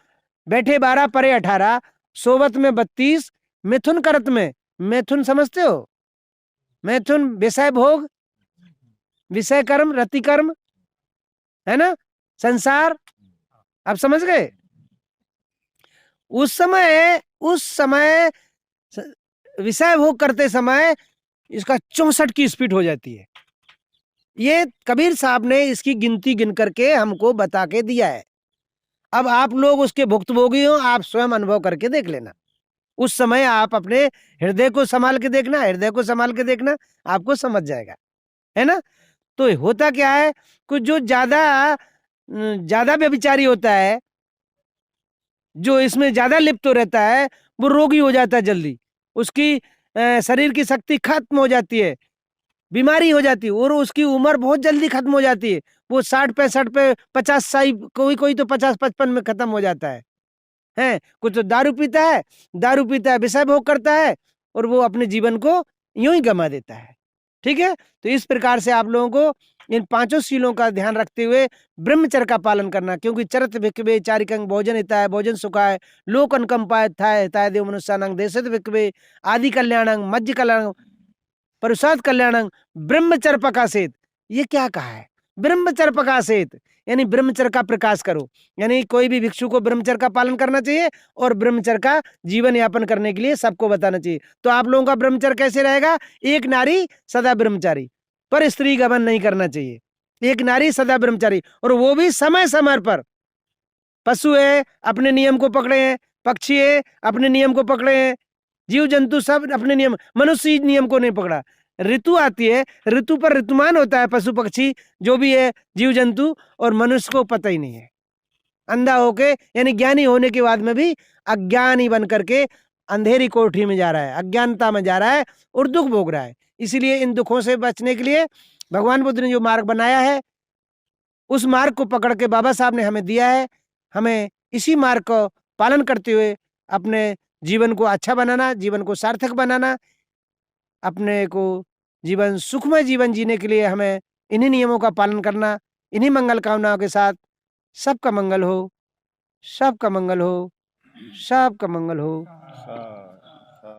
बैठे 12 परे 18, सोवत में 32, मिथुन करत में, मिथुन समझते हो? मिथुन विषय भोग, विषय कर्म, रति कर्म, है ना, संसार। आप समझ गए? उस समय विषय भोग करते समय इसका 64 की स्पीड हो जाती है। ये कबीर साहब ने इसकी गिनती गिन करके हमको बता के दिया है। अब आप लोग उसके भुक्तभोगी हो, आप स्वयं अनुभव करके देख लेना। उस समय आप अपने हृदय को संभाल के देखना, हृदय को संभाल के देखना, आपको समझ जाएगा, है ना। तो होता क्या है, कुछ जो ज्यादा व्यभिचारी होता है, जो इसमें ज्यादा लिप्त रहता है, वो रोगी हो जाता है जल्दी, उसकी शरीर की शक्ति खत्म हो जाती है, बीमारी हो जाती है, और उसकी उम्र बहुत जल्दी खत्म हो जाती है। वो 60-65 पे 50 साल, कोई तो 50-55 में खत्म हो जाता है। कुछ तो दारू पीता है, विषय भोग करता है, और वो अपने जीवन को यूं ही गंवा देता है। ठीक है, तो इस प्रकार से आप लोगों को इन 5 शीलों का ध्यान रखते हुए ब्रह्मचर्य का पालन करना, क्योंकि चरत भिक्खवे चारिकं भोजन हिताय भोजन सुखाय लोक अनुकंपाय थाय थाय देव मनुष्यानंग देशत भिक्खवे आदि कल्याणं मज्ज कल्याणं परुषाद कल्याणं ब्रह्मचर्य प्रकाशित। ये क्या कहा है? ब्रह्मचर्य प्रकाशित, यानी ब्रह्मचर्य का प्रकाश करो। यानी कोई भी भिक्षु को ब्रह्मचर्य का पालन करना चाहिए, और ब्रह्मचर्य का जीवन यापन करने के लिए सबको बताना चाहिए। तो आप लोगों का ब्रह्मचर्य कैसे रहेगा? एक नारी सदा ब्रह्मचारी, पर स्त्री गमन नहीं करना चाहिए। एक नारी सदा ब्रह्मचारी, और वो भी समय समय पर। पशु है अपने नियम को पकड़े हैं, पक्षी है अपने नियम को पकड़े हैं, जीव जंतु सब अपने नियम, मनुष्य नियम को नहीं पकड़ा। ऋतु आती है, ऋतु पर ऋतुमान होता है, पशु पक्षी जो भी है जीव जंतु, और मनुष्य को पता ही नहीं है। अंधा होके, यानी ज्ञानी होने के बाद में भी अज्ञानी बन करके अंधेरी कोठरी में जा रहा है, अज्ञानता में जा रहा है, और दुख भोग रहा है। इसीलिए इन दुखों से बचने के लिए भगवान बुद्ध ने जो मार्ग बनाया है, उस मार्ग को पकड़ के बाबा साहब ने हमें दिया है। हमें इसी मार्ग को पालन करते हुए अपने जीवन को अच्छा बनाना, जीवन को सार्थक बनाना, अपने को जीवन सुखमय जीवन जीने के लिए हमें इन्हीं नियमों का पालन करना। इन्हीं मंगल कामनाओं के साथ सबका मंगल हो, सबका मंगल हो, सबका मंगल हो।